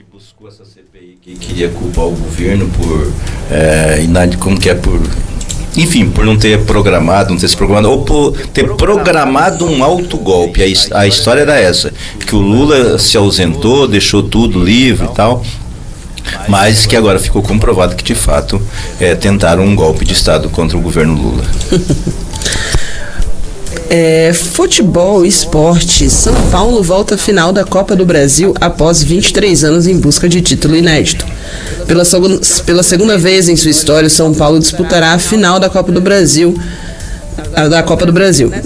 que buscou essa CPI, que queria culpar o governo por por não ter programado, ou por ter programado um autogolpe. A história era essa, que o Lula se ausentou, deixou tudo livre e tal, mas que agora ficou comprovado que de fato tentaram um golpe de Estado contra o governo Lula. Futebol, esporte. São Paulo volta à final da Copa do Brasil após 23 anos em busca de título inédito. Pela segunda vez em sua história, o São Paulo disputará a final da Copa do Brasil.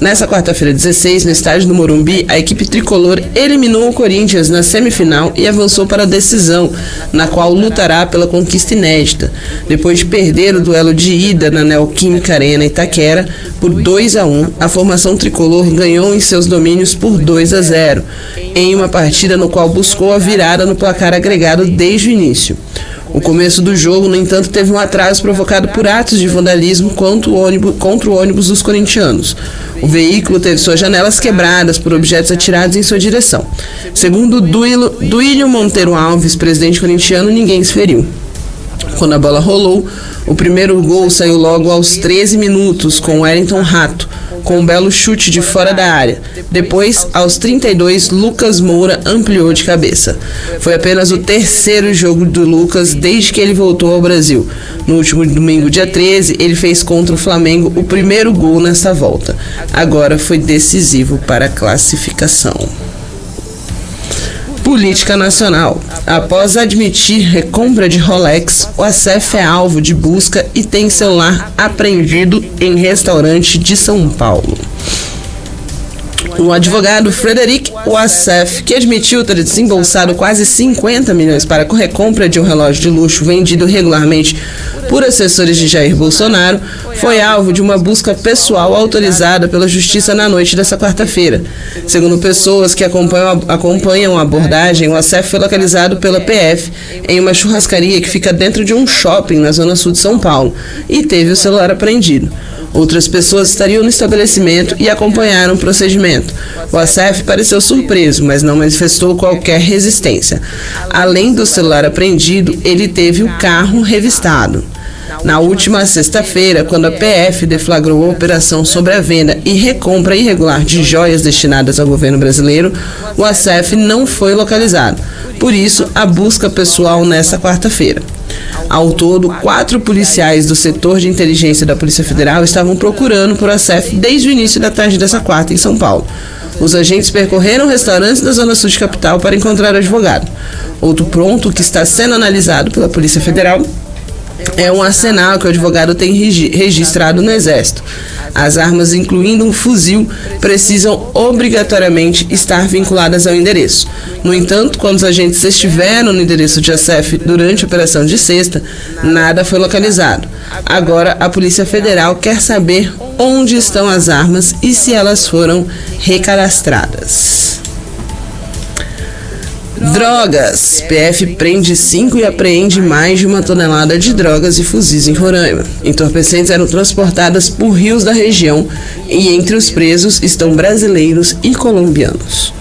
Nessa quarta-feira, 16, no estádio do Morumbi, a equipe tricolor eliminou o Corinthians na semifinal e avançou para a decisão, na qual lutará pela conquista inédita. Depois de perder o duelo de ida na Neoquímica Arena Itaquera por 2-1, a formação tricolor ganhou em seus domínios por 2-0, em uma partida no qual buscou a virada no placar agregado desde o início. O começo do jogo, no entanto, teve um atraso provocado por atos de vandalismo contra o ônibus dos corintianos. O veículo teve suas janelas quebradas por objetos atirados em sua direção. Segundo Duílio Monteiro Alves, presidente corintiano, ninguém se feriu. Quando a bola rolou, o primeiro gol saiu logo aos 13 minutos, com Wellington Rato, com um belo chute de fora da área. Depois, aos 32, Lucas Moura ampliou de cabeça. Foi apenas o terceiro jogo do Lucas desde que ele voltou ao Brasil. No último domingo, dia 13, ele fez contra o Flamengo o primeiro gol nessa volta. Agora foi decisivo para a classificação. Política nacional. Após admitir recompra de Rolex, o Assef é alvo de busca e tem celular apreendido em restaurante de São Paulo. O advogado Frederic Wassef, que admitiu ter desembolsado quase 50 milhões para a recompra de um relógio de luxo vendido regularmente por assessores de Jair Bolsonaro, foi alvo de uma busca pessoal autorizada pela Justiça na noite dessa quarta-feira. Segundo pessoas que acompanham a abordagem, o Wassef foi localizado pela PF em uma churrascaria que fica dentro de um shopping na zona sul de São Paulo e teve o celular apreendido. Outras pessoas estariam no estabelecimento e acompanharam o procedimento. O Wassef pareceu surpreso, mas não manifestou qualquer resistência. Além do celular apreendido, ele teve o carro revistado. Na última sexta-feira, quando a PF deflagrou a operação sobre a venda e recompra irregular de joias destinadas ao governo brasileiro, o Wassef não foi localizado. Por isso, a busca pessoal nesta quarta-feira. Ao todo, 4 policiais do setor de inteligência da Polícia Federal estavam procurando por Wassef desde o início da tarde dessa quarta em São Paulo. Os agentes percorreram restaurantes da zona sul de capital para encontrar o advogado. Outro ponto que está sendo analisado pela Polícia Federal é um arsenal que o advogado tem registrado no Exército. As armas, incluindo um fuzil, precisam obrigatoriamente estar vinculadas ao endereço. No entanto, quando os agentes estiveram no endereço de Wassef durante a operação de sexta, nada foi localizado. Agora, a Polícia Federal quer saber onde estão as armas e se elas foram recadastradas. Drogas. PF prende 5 e apreende mais de 1 tonelada de drogas e fuzis em Roraima. Entorpecentes eram transportadas por rios da região e entre os presos estão brasileiros e colombianos.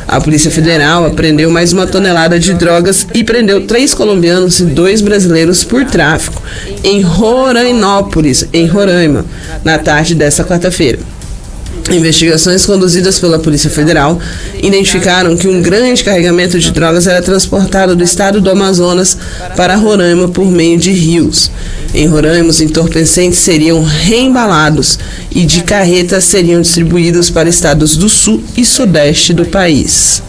A Polícia Federal apreendeu mais 1 tonelada de drogas e prendeu 3 colombianos e 2 brasileiros por tráfico em Rorainópolis, em Roraima, na tarde desta quarta-feira. Investigações conduzidas pela Polícia Federal identificaram que um grande carregamento de drogas era transportado do estado do Amazonas para Roraima por meio de rios. Em Roraima, os entorpecentes seriam reembalados e de carretas seriam distribuídos para estados do sul e sudeste do país.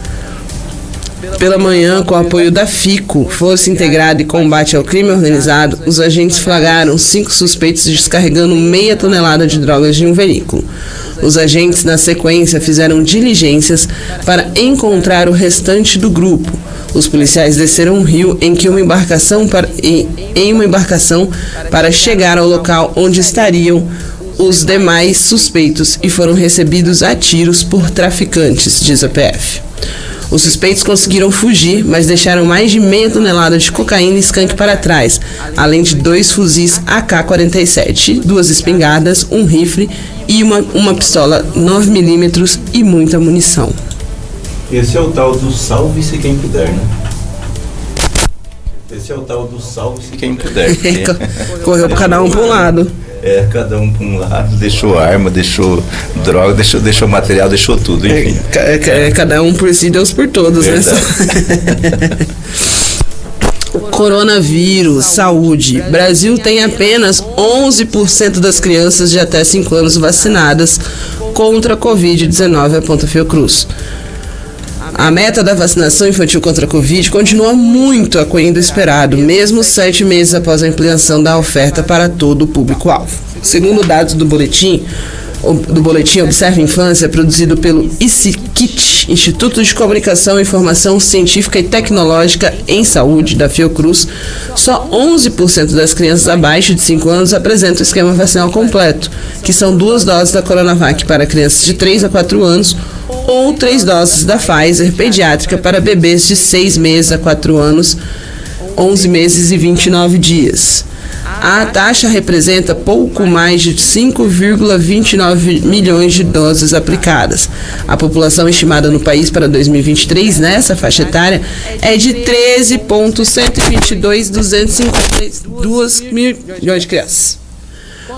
Pela manhã, com o apoio da FICO, Força Integrada e Combate ao Crime Organizado, os agentes flagraram 5 suspeitos descarregando meia tonelada de drogas de um veículo. Os agentes, na sequência, fizeram diligências para encontrar o restante do grupo. Os policiais desceram um rio em uma embarcação para chegar ao local onde estariam os demais suspeitos e foram recebidos a tiros por traficantes, diz a PF. Os suspeitos conseguiram fugir, mas deixaram mais de meia tonelada de cocaína e skunk para trás, além de 2 fuzis AK-47, 2 espingardas, um rifle e uma pistola 9mm e muita munição. Esse é o tal do salve-se quem puder, né? Esse é o tal do salve-se quem puder. Correu para cada um para um lado. Cada um para um lado, deixou arma, deixou droga, deixou material, deixou tudo, enfim. Cada um por si, Deus por todos, verdade. Né? Coronavírus, saúde. Brasil tem apenas 11% das crianças de até 5 anos vacinadas contra a Covid-19, aponta Fiocruz. A meta da vacinação infantil contra a Covid continua muito aquém do esperado, mesmo 7 meses após a ampliação da oferta para todo o público-alvo. Segundo dados do boletim Observe Infância, produzido pelo ICICIT, Instituto de Comunicação, Informação Científica e Tecnológica em Saúde, da Fiocruz, só 11% das crianças abaixo de 5 anos apresentam o esquema vacinal completo, que são 2 doses da Coronavac para crianças de 3 a 4 anos ou 3 doses da Pfizer pediátrica para bebês de 6 meses a 4 anos, 11 meses e 29 dias. A taxa representa pouco mais de 5,29 milhões de doses aplicadas. A população estimada no país para 2023, nessa faixa etária, é de 13.122.252 milhões de crianças.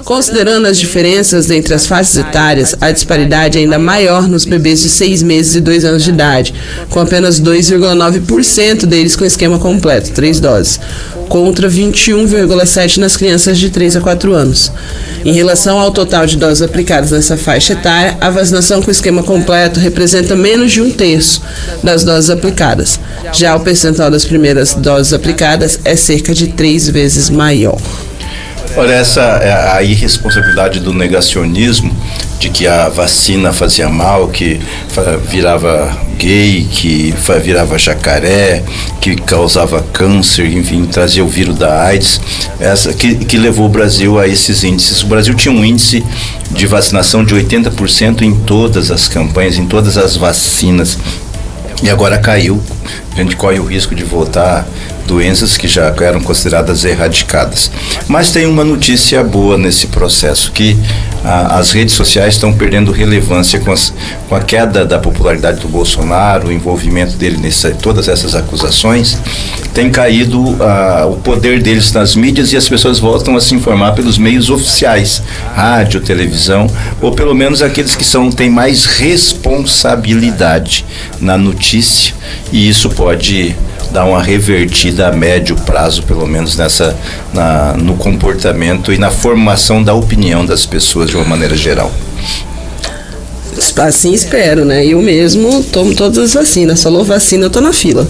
Considerando as diferenças entre as faixas etárias, a disparidade é ainda maior nos bebês de 6 meses e 2 anos de idade, com apenas 2,9% deles com esquema completo, 3 doses, contra 21,7% nas crianças de 3 a 4 anos. Em relação ao total de doses aplicadas nessa faixa etária, a vacinação com esquema completo representa menos de 1/3 das doses aplicadas. Já o percentual das primeiras doses aplicadas é cerca de 3 vezes maior. Olha, essa é a irresponsabilidade do negacionismo, de que a vacina fazia mal, que virava gay, que virava jacaré, que causava câncer, enfim, trazia o vírus da AIDS, que levou o Brasil a esses índices. O Brasil tinha um índice de vacinação de 80% em todas as campanhas, em todas as vacinas, e agora caiu. A gente corre o risco de voltar doenças que já eram consideradas erradicadas. Mas tem uma notícia boa nesse processo, que as redes sociais estão perdendo relevância com a queda da popularidade do Bolsonaro, o envolvimento dele todas essas acusações. Tem caído o poder deles nas mídias e as pessoas voltam a se informar pelos meios oficiais, rádio, televisão, ou pelo menos aqueles que têm mais responsabilidade na notícia, e isso pode dar uma revertida a médio prazo, pelo menos no comportamento e na formação da opinião das pessoas de uma maneira geral. Assim espero, né? Eu mesmo tomo todas as vacinas, falou vacina, eu tô na fila.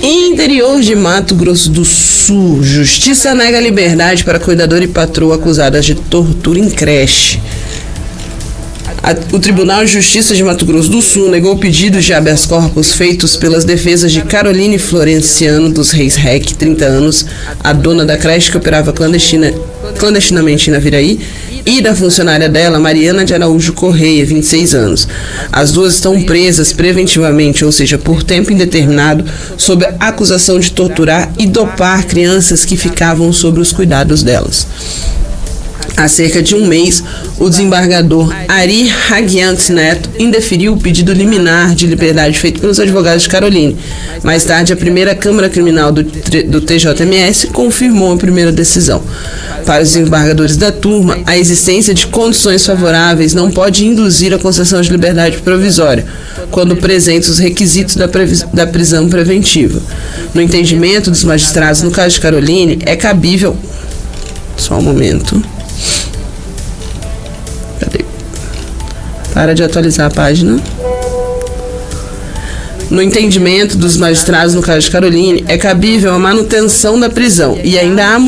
Interior de Mato Grosso do Sul, Justiça nega liberdade para cuidador e patroa acusadas de tortura em creche. O Tribunal de Justiça de Mato Grosso do Sul negou pedidos de habeas corpus feitos pelas defesas de Caroline Florenciano dos Reis Rec, 30 anos, a dona da creche que operava clandestinamente na Viraí, e da funcionária dela, Mariana de Araújo Correia, 26 anos. As duas estão presas preventivamente, ou seja, por tempo indeterminado, sob a acusação de torturar e dopar crianças que ficavam sob os cuidados delas. Há cerca de um mês, o desembargador Ari Hagiant Neto indeferiu o pedido liminar de liberdade feito pelos advogados de Caroline. Mais tarde, a primeira Câmara Criminal do TJMS confirmou a primeira decisão. Para os desembargadores da turma, a existência de condições favoráveis não pode induzir a concessão de liberdade provisória, quando presentes os requisitos da prisão preventiva. No entendimento dos magistrados, no caso de Caroline, é cabível... Só um momento... Para de atualizar a página. No entendimento dos magistrados, no caso de Caroline, é cabível a manutenção da prisão e ainda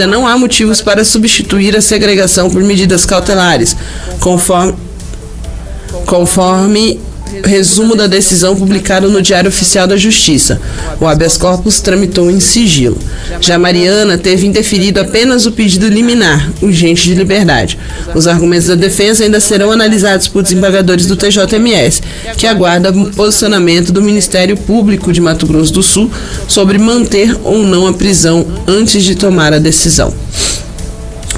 não há motivos para substituir a segregação por medidas cautelares, conforme resumo da decisão publicada no Diário Oficial da Justiça. O habeas corpus tramitou em sigilo. Já Mariana teve indeferido apenas o pedido liminar, urgente de liberdade. Os argumentos da defesa ainda serão analisados por desembargadores do TJMS, que aguarda o posicionamento do Ministério Público de Mato Grosso do Sul sobre manter ou não a prisão antes de tomar a decisão.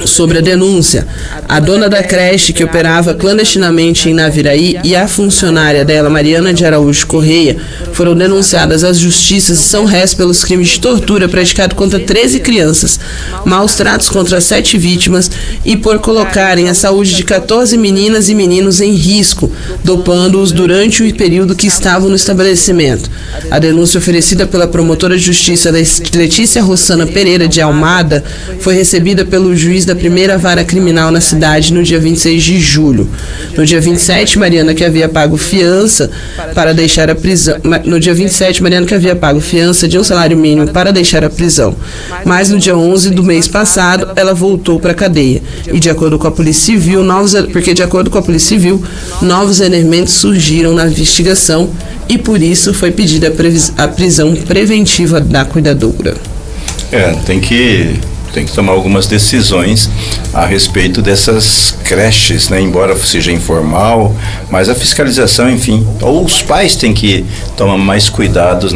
Sobre a denúncia, a dona da creche, que operava clandestinamente em Naviraí, e a funcionária dela, Mariana de Araújo Correia, foram denunciadas às justiças e são réis pelos crimes de tortura praticados contra 13 crianças, maus tratos contra 7 vítimas e por colocarem a saúde de 14 meninas e meninos em risco, dopando-os durante o período que estavam no estabelecimento. A denúncia oferecida pela promotora de justiça Letícia Rossana Pereira de Almada foi recebida pelo juiz da primeira vara criminal na cidade no dia 26 de julho. No dia 27, Mariana, que havia pago fiança para deixar a prisão. No dia 27, Mariana, que havia pago fiança de um salário mínimo para deixar a prisão. Mas no dia 11 do mês passado, ela voltou para a cadeia. E de acordo com a Polícia Civil, novos elementos surgiram na investigação e por isso foi pedida a prisão preventiva da cuidadora. Tem que tomar algumas decisões a respeito dessas creches, né? Embora seja informal, mas a fiscalização, enfim, ou os pais têm que tomar mais cuidados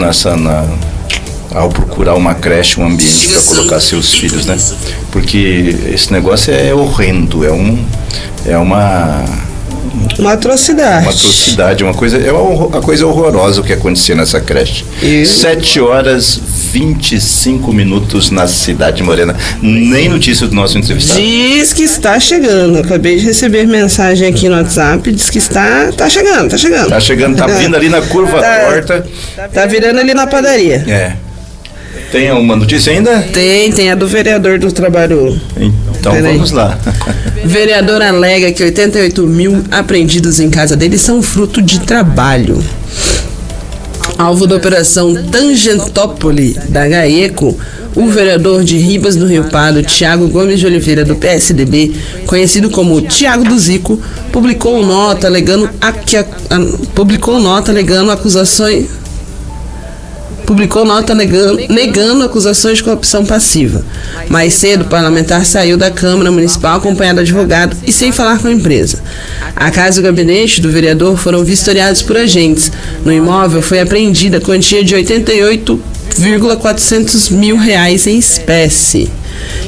ao procurar uma creche, um ambiente para colocar seus filhos, né? Porque esse negócio é horrendo, é uma atrocidade. Uma atrocidade, uma coisa horrorosa o que aconteceu nessa creche. 7h25 na Cidade Morena. Nem notícia do nosso entrevistado. Diz que está chegando. Acabei de receber mensagem aqui no WhatsApp. Diz que está chegando. Tá chegando, tá vindo ali na curva torta. Tá virando ali na padaria. Tem uma notícia ainda? Tem a do vereador do Trabalho. Então vamos lá. Vereador alega que 88 mil apreendidos em casa dele são fruto de trabalho. Alvo da operação Tangentópole da GAECO, o vereador de Ribas do Rio Pardo, Tiago Gomes de Oliveira, do PSDB, conhecido como Tiago do Zico, publicou nota negando acusações de corrupção passiva. Mais cedo, o parlamentar saiu da Câmara Municipal acompanhado de advogado e sem falar com a empresa. A casa e o gabinete do vereador foram vistoriados por agentes. No imóvel foi apreendida a quantia de R$ 88,400 mil em espécie.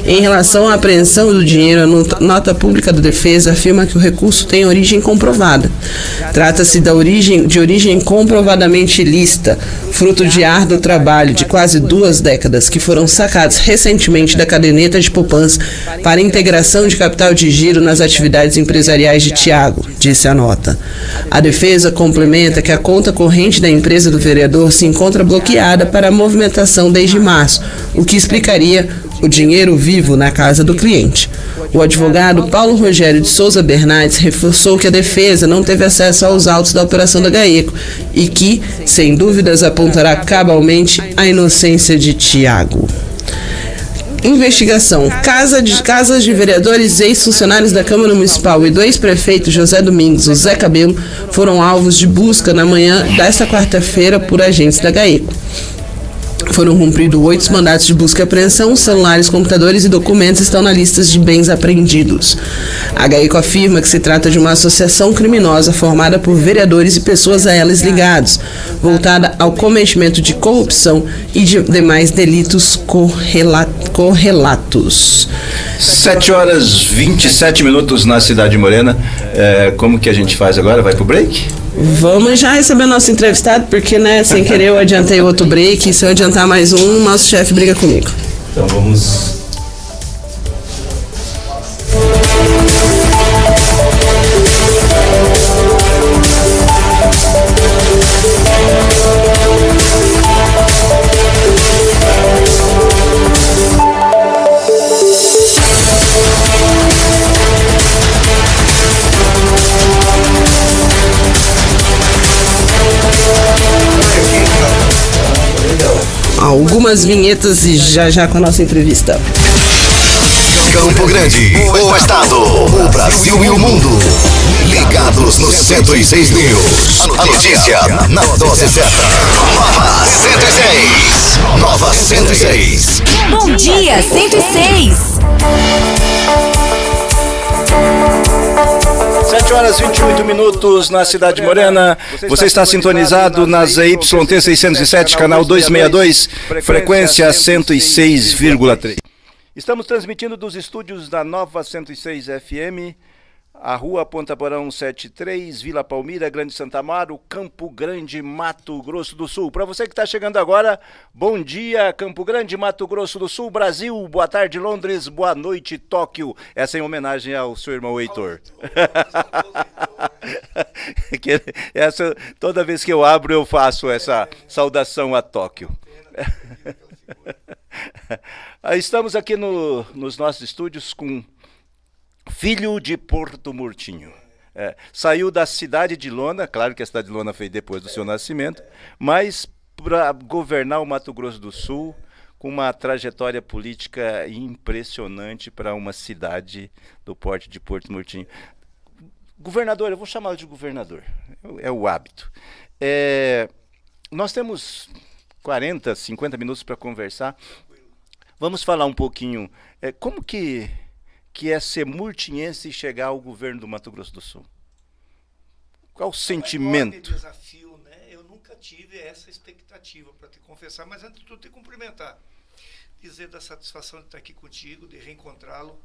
Em relação à apreensão do dinheiro, a nota pública da defesa afirma que o recurso tem origem comprovada. Trata-se de origem comprovadamente ilícita, fruto de árduo trabalho de quase 2 décadas, que foram sacados recentemente da caderneta de poupança para integração de capital de giro nas atividades empresariais de Tiago, disse a nota. A defesa complementa que a conta corrente da empresa do vereador se encontra bloqueada para a movimentação desde março, o que explicaria o dinheiro vivo na casa do cliente. O advogado Paulo Rogério de Souza Bernardes reforçou que a defesa não teve acesso aos autos da operação da GAECO e que, sem dúvidas, apontará cabalmente a inocência de Tiago. Investigação. Casas de vereadores e ex-funcionários da Câmara Municipal e do ex-prefeito José Domingos, o Zé Cabelo, foram alvos de busca na manhã desta quarta-feira por agentes da GAECO. Foram cumpridos 8 mandatos de busca e apreensão, celulares, computadores e documentos estão na lista de bens apreendidos. A GAECO afirma que se trata de uma associação criminosa formada por vereadores e pessoas a elas ligados, voltada ao cometimento de corrupção e de demais delitos correlatos. 7h27 na Cidade Morena. Como que a gente faz agora? Vai pro break? Vamos já receber nosso entrevistado, porque, sem querer eu adiantei outro break, e se eu adiantar mais um, nosso chefe briga comigo. Então vamos... Algumas vinhetas e já com a nossa entrevista. Campo Grande, o estado, o Brasil e o mundo. Ligados no 106 News. A notícia na dose certa. Nova 106. Bom dia, 106. 7h28 na Cidade Morena. Você está sintonizado nas ZYT 607, canal 262, frequência 106,3. Estamos transmitindo dos estúdios da Nova 106 FM, a Rua Ponta Porão 73, Vila Palmira, Grande Santa Amaro, Campo Grande, Mato Grosso do Sul. Para você que está chegando agora, bom dia, Campo Grande, Mato Grosso do Sul, Brasil, boa tarde, Londres, boa noite, Tóquio. Essa é em homenagem ao seu irmão Heitor. Toda vez que eu abro, eu faço essa saudação a Tóquio. Estamos aqui nos nossos estúdios com filho de Porto Murtinho. Saiu da cidade de Lona, claro que a cidade de Lona foi depois do seu nascimento, mas para governar o Mato Grosso do Sul, com uma trajetória política impressionante para uma cidade do porte de Porto Murtinho. Governador, eu vou chamá-lo de governador, é o hábito. Nós temos 40, 50 minutos para conversar. Vamos falar um pouquinho, como que é ser murtinhense e chegar ao governo do Mato Grosso do Sul? Qual o sentimento? É um enorme desafio, né? Eu nunca tive essa expectativa, para te confessar, mas antes de tudo te cumprimentar. Dizer da satisfação de estar aqui contigo, de reencontrá-lo,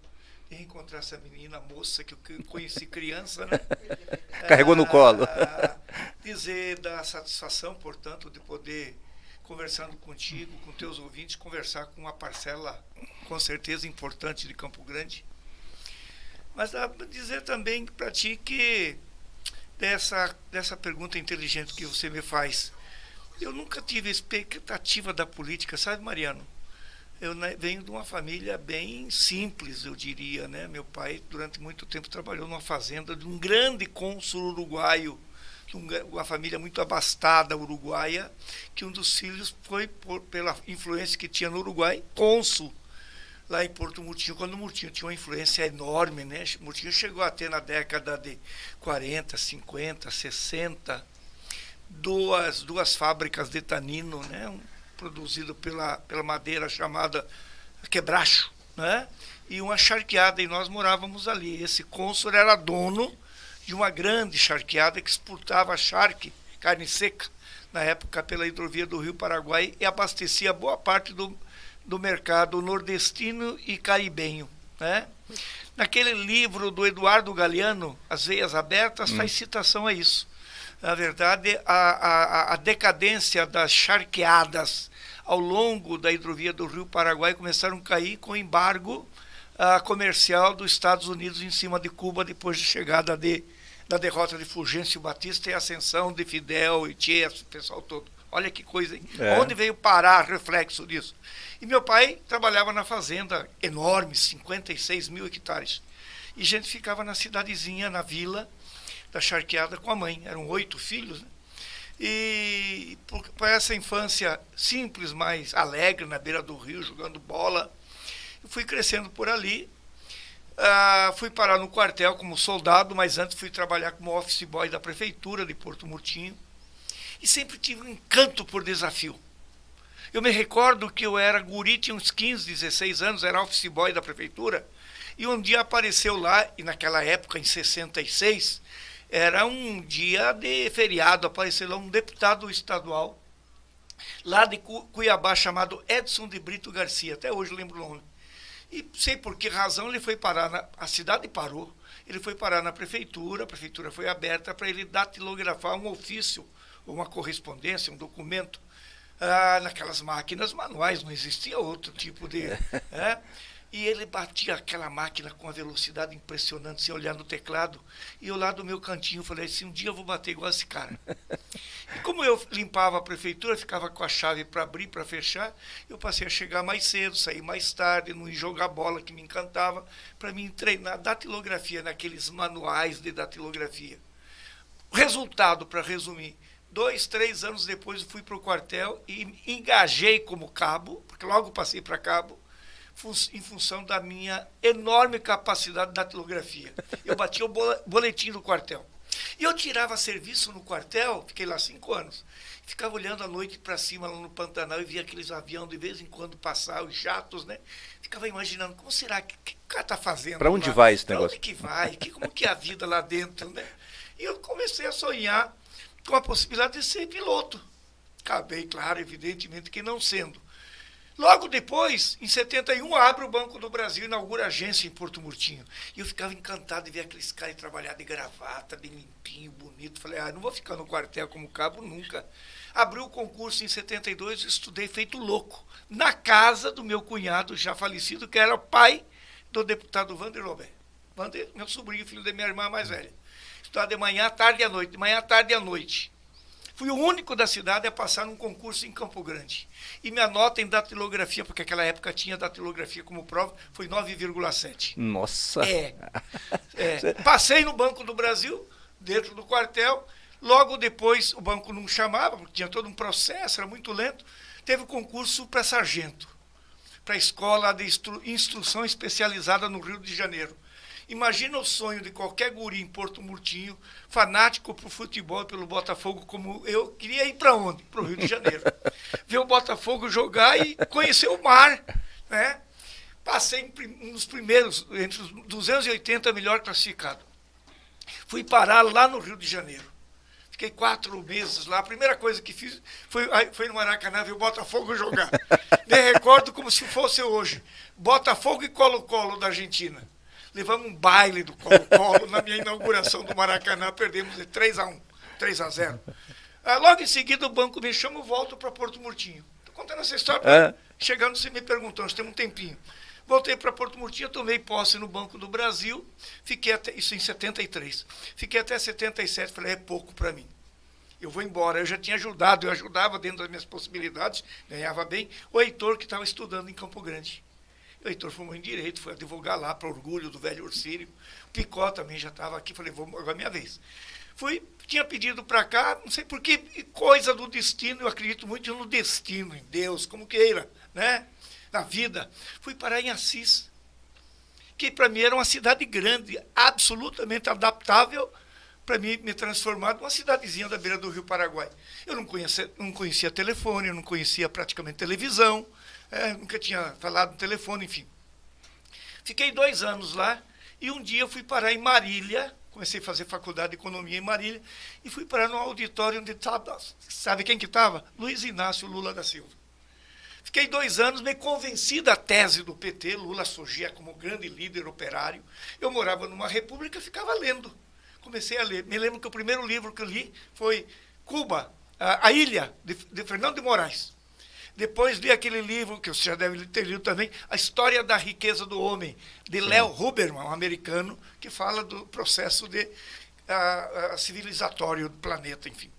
de reencontrar essa menina, moça que eu conheci criança, né? Carregou no colo. Dizer da satisfação, portanto, de poder, conversando contigo, com teus ouvintes, conversar com uma parcela, com certeza, importante de Campo Grande. Mas dizer também para ti que dessa pergunta inteligente que você me faz, eu nunca tive expectativa da política, sabe, Mariano? Eu venho de uma família bem simples, eu diria, né? Meu pai, durante muito tempo, trabalhou numa fazenda de um grande cônsul uruguaio, uma família muito abastada uruguaia, que um dos filhos foi, pela influência que tinha no Uruguai, cônsul lá em Porto Murtinho, quando o Murtinho tinha uma influência enorme, né? Murtinho chegou a ter na década de 40, 50, 60, duas fábricas de tanino, né? Produzido pela madeira chamada quebracho, né? E uma charqueada, e nós morávamos ali. Esse cônsul era dono de uma grande charqueada que exportava charque, carne seca, na época pela hidrovia do Rio Paraguai, e abastecia boa parte do mercado nordestino e caribenho, né? Naquele livro do Eduardo Galeano, As Veias Abertas, faz citação a isso. Na verdade, a decadência das charqueadas ao longo da hidrovia do Rio Paraguai começaram a cair com o embargo comercial dos Estados Unidos em cima de Cuba, depois da chegada da derrota de Fulgêncio Batista e a ascensão de Fidel e Che, esse pessoal todo. Olha que coisa, hein? Onde veio parar reflexo disso? E meu pai trabalhava na fazenda enorme, 56 mil hectares. E a gente ficava na cidadezinha, na vila da charqueada com a mãe. Eram 8 filhos, né? E por essa infância simples, mas alegre, na beira do rio, jogando bola, eu fui crescendo por ali. Fui parar no quartel como soldado, mas antes fui trabalhar como office boy da prefeitura de Porto Murtinho. E sempre tive um encanto por desafio. Eu me recordo que eu era guri, tinha uns 15, 16 anos, era office boy da prefeitura, e um dia apareceu lá, e naquela época, em 66, era um dia de feriado, apareceu lá um deputado estadual, lá de Cuiabá, chamado Edson de Brito Garcia, até hoje eu lembro o nome. E sei por que razão ele foi parar, a cidade parou, ele foi parar na prefeitura, a prefeitura foi aberta para ele datilografar um ofício, uma correspondência, um documento, naquelas máquinas manuais, não existia outro tipo de... E ele batia aquela máquina com uma velocidade impressionante, sem olhar no teclado, e eu lá do meu cantinho falei assim, um dia eu vou bater igual esse cara. E como eu limpava a prefeitura, ficava com a chave para abrir, para fechar, eu passei a chegar mais cedo, sair mais tarde, não ir jogar bola, que me encantava, para mim treinar datilografia, naqueles manuais de datilografia. O resultado, para resumir, 2, 3 anos depois eu fui para o quartel e engajei como cabo, porque logo passei para cabo, em função da minha enorme capacidade de datilografia. Eu batia o boletim do quartel. E eu tirava serviço no quartel, fiquei lá 5 anos, ficava olhando à noite para cima lá no Pantanal e via aqueles aviões de vez em quando passar, os jatos, né? Ficava imaginando, como será que o cara está fazendo? Para onde lá? vai esse pra negócio? Onde que vai? Como que é a vida lá dentro, né? E eu comecei a sonhar com a possibilidade de ser piloto. Acabei, claro, evidentemente que não sendo. Logo depois, em 71, abre o Banco do Brasil, inaugura a agência em Porto Murtinho. E eu ficava encantado de ver aqueles caras trabalhar de gravata, bem limpinho, bonito. Falei, não vou ficar no quartel como cabo nunca. Abri o concurso em 72, estudei feito louco, na casa do meu cunhado já falecido, que era pai do deputado Wander Lobé. Wander, meu sobrinho, filho da minha irmã mais velha. Estudava de manhã, tarde e à noite, de manhã, tarde e à noite. Fui o único da cidade a passar num concurso em Campo Grande. E minha nota em datilografia, porque naquela época tinha datilografia como prova, foi 9,7. Nossa! Passei no Banco do Brasil, dentro do quartel. Logo depois, o banco não chamava, porque tinha todo um processo, era muito lento. Teve concurso para sargento, para a escola de instrução especializada no Rio de Janeiro. Imagina o sonho de qualquer guri em Porto Murtinho, fanático por futebol e pelo Botafogo, como eu, queria ir para onde? Para o Rio de Janeiro. Ver o Botafogo jogar e conhecer o mar, né? Passei nos primeiros, entre os 280 melhor classificados. Fui parar lá no Rio de Janeiro. Fiquei 4 meses lá. A primeira coisa que fiz foi no Maracanã ver o Botafogo jogar. Me recordo como se fosse hoje. Botafogo e Colo-Colo da Argentina. Levamos um baile do Colo-Colo na minha inauguração do Maracanã, perdemos de 3-1, 3-0. Logo em seguida o banco me chama e volto para Porto Murtinho. Estou contando essa história, chegando você me perguntou, nós temos um tempinho. Voltei para Porto Murtinho, tomei posse no Banco do Brasil, fiquei até, isso em 73, fiquei até 77, falei, é pouco para mim. Eu vou embora, eu já tinha ajudado, eu ajudava dentro das minhas possibilidades, ganhava bem, o Heitor que estava estudando em Campo Grande. O Heitor formou em Direito, foi advogar lá, para orgulho do velho Orcílio. O Picó também já estava aqui, falei, agora é minha vez. Tinha pedido para cá, não sei por que coisa do destino, eu acredito muito no destino, em Deus, como queira, né? Na vida. Fui parar em Assis, que para mim era uma cidade grande, absolutamente adaptável para mim me transformar numa cidadezinha da beira do Rio Paraguai. Eu não conhecia telefone, eu não conhecia praticamente televisão, nunca tinha falado no telefone, enfim. Fiquei 2 anos lá e um dia fui parar em Marília, comecei a fazer faculdade de economia em Marília e fui parar no auditório onde estava, sabe quem que estava? Luiz Inácio Lula da Silva. Fiquei 2 anos, me convenci da tese do PT, Lula surgia como grande líder operário. Eu morava numa república, ficava lendo. Comecei a ler. Me lembro que o primeiro livro que eu li foi Cuba, a Ilha, de Fernando de Moraes. Depois li aquele livro, que você já deve ter lido também, A História da Riqueza do Homem, de Leo Huberman, um americano, que fala do processo civilizatório do planeta, enfim.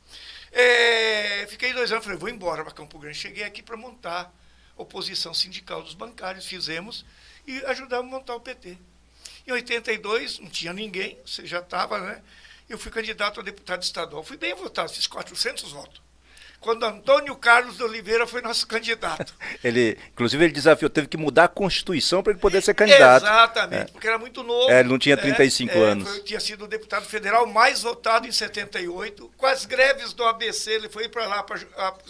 Fiquei 2 anos, falei, vou embora para Campo Grande. Cheguei aqui para montar a oposição sindical dos bancários, fizemos e ajudamos a montar o PT. Em 82, não tinha ninguém, você já estava, né? Eu fui candidato a deputado estadual. Fui bem votado, fiz 400 votos. Quando Antônio Carlos de Oliveira foi nosso candidato. Inclusive, ele desafiou, teve que mudar a Constituição para ele poder ser candidato. Exatamente, porque era muito novo. Ele não tinha 35 anos. Tinha sido o deputado federal mais votado em 78. Com as greves do ABC, ele foi para lá para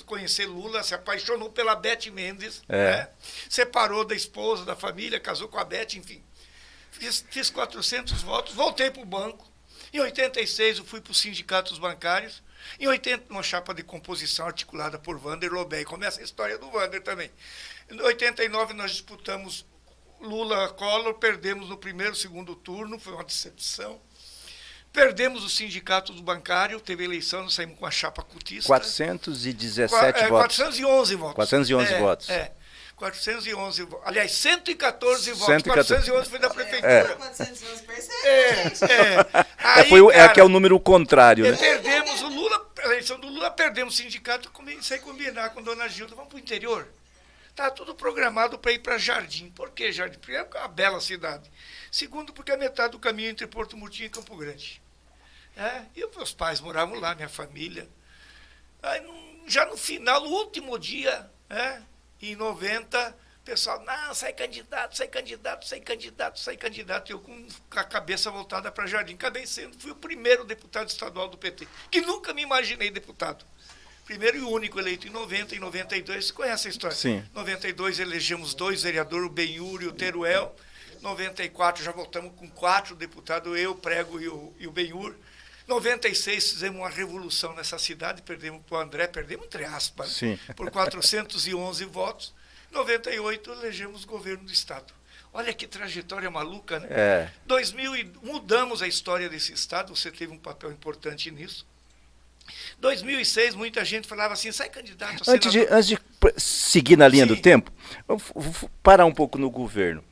conhecer Lula, se apaixonou pela Beth Mendes, né? Separou da esposa, da família, casou com a Beth, enfim. Fiz 400 votos, voltei para o banco. Em 86, eu fui para os sindicatos bancários. Em 80, uma chapa de composição articulada por Wander Lobé. Começa a história do Wander também. Em 89, nós disputamos Lula-Collor, perdemos no primeiro e segundo turno, foi uma decepção. Perdemos o sindicato do bancário, teve eleição, nós saímos com a chapa cutista. 417 votos. 411 votos. 411 votos. 411 votos. Aliás, 114 votos. 411 foi da prefeitura. 411 percebe? Aí, que é o número contrário, né? Perdemos a eleição do Lula, perdemos o sindicato, comecei a combinar com dona Gilda, vamos para o interior. Está tudo programado para ir para Jardim. Por que Jardim? Primeiro, porque é uma bela cidade. Segundo, porque é metade do caminho entre Porto Murtinho e Campo Grande. E os meus pais moravam lá, minha família. Aí, já no final, no último dia, em 90, o pessoal, não, sai candidato. E eu com a cabeça voltada para Jardim. Acabei fui o primeiro deputado estadual do PT, que nunca me imaginei deputado. Primeiro e único eleito em 90, em 92, você conhece a história? Sim. Em 92 elegemos 2 vereadores, o Benhur e o Teruel. Em 94 já voltamos com 4 deputados, eu, Prego e o Benhur. Em 96 fizemos uma revolução nessa cidade, perdemos para o André, perdemos entre aspas, sim, por 411 votos. 98 elegemos governo do Estado. Olha que trajetória maluca, né? 2000 mudamos a história desse Estado, você teve um papel importante nisso. 2006, muita gente falava assim, sai candidato a senador. Antes de seguir na linha Sim. do tempo, vou parar um pouco no governo.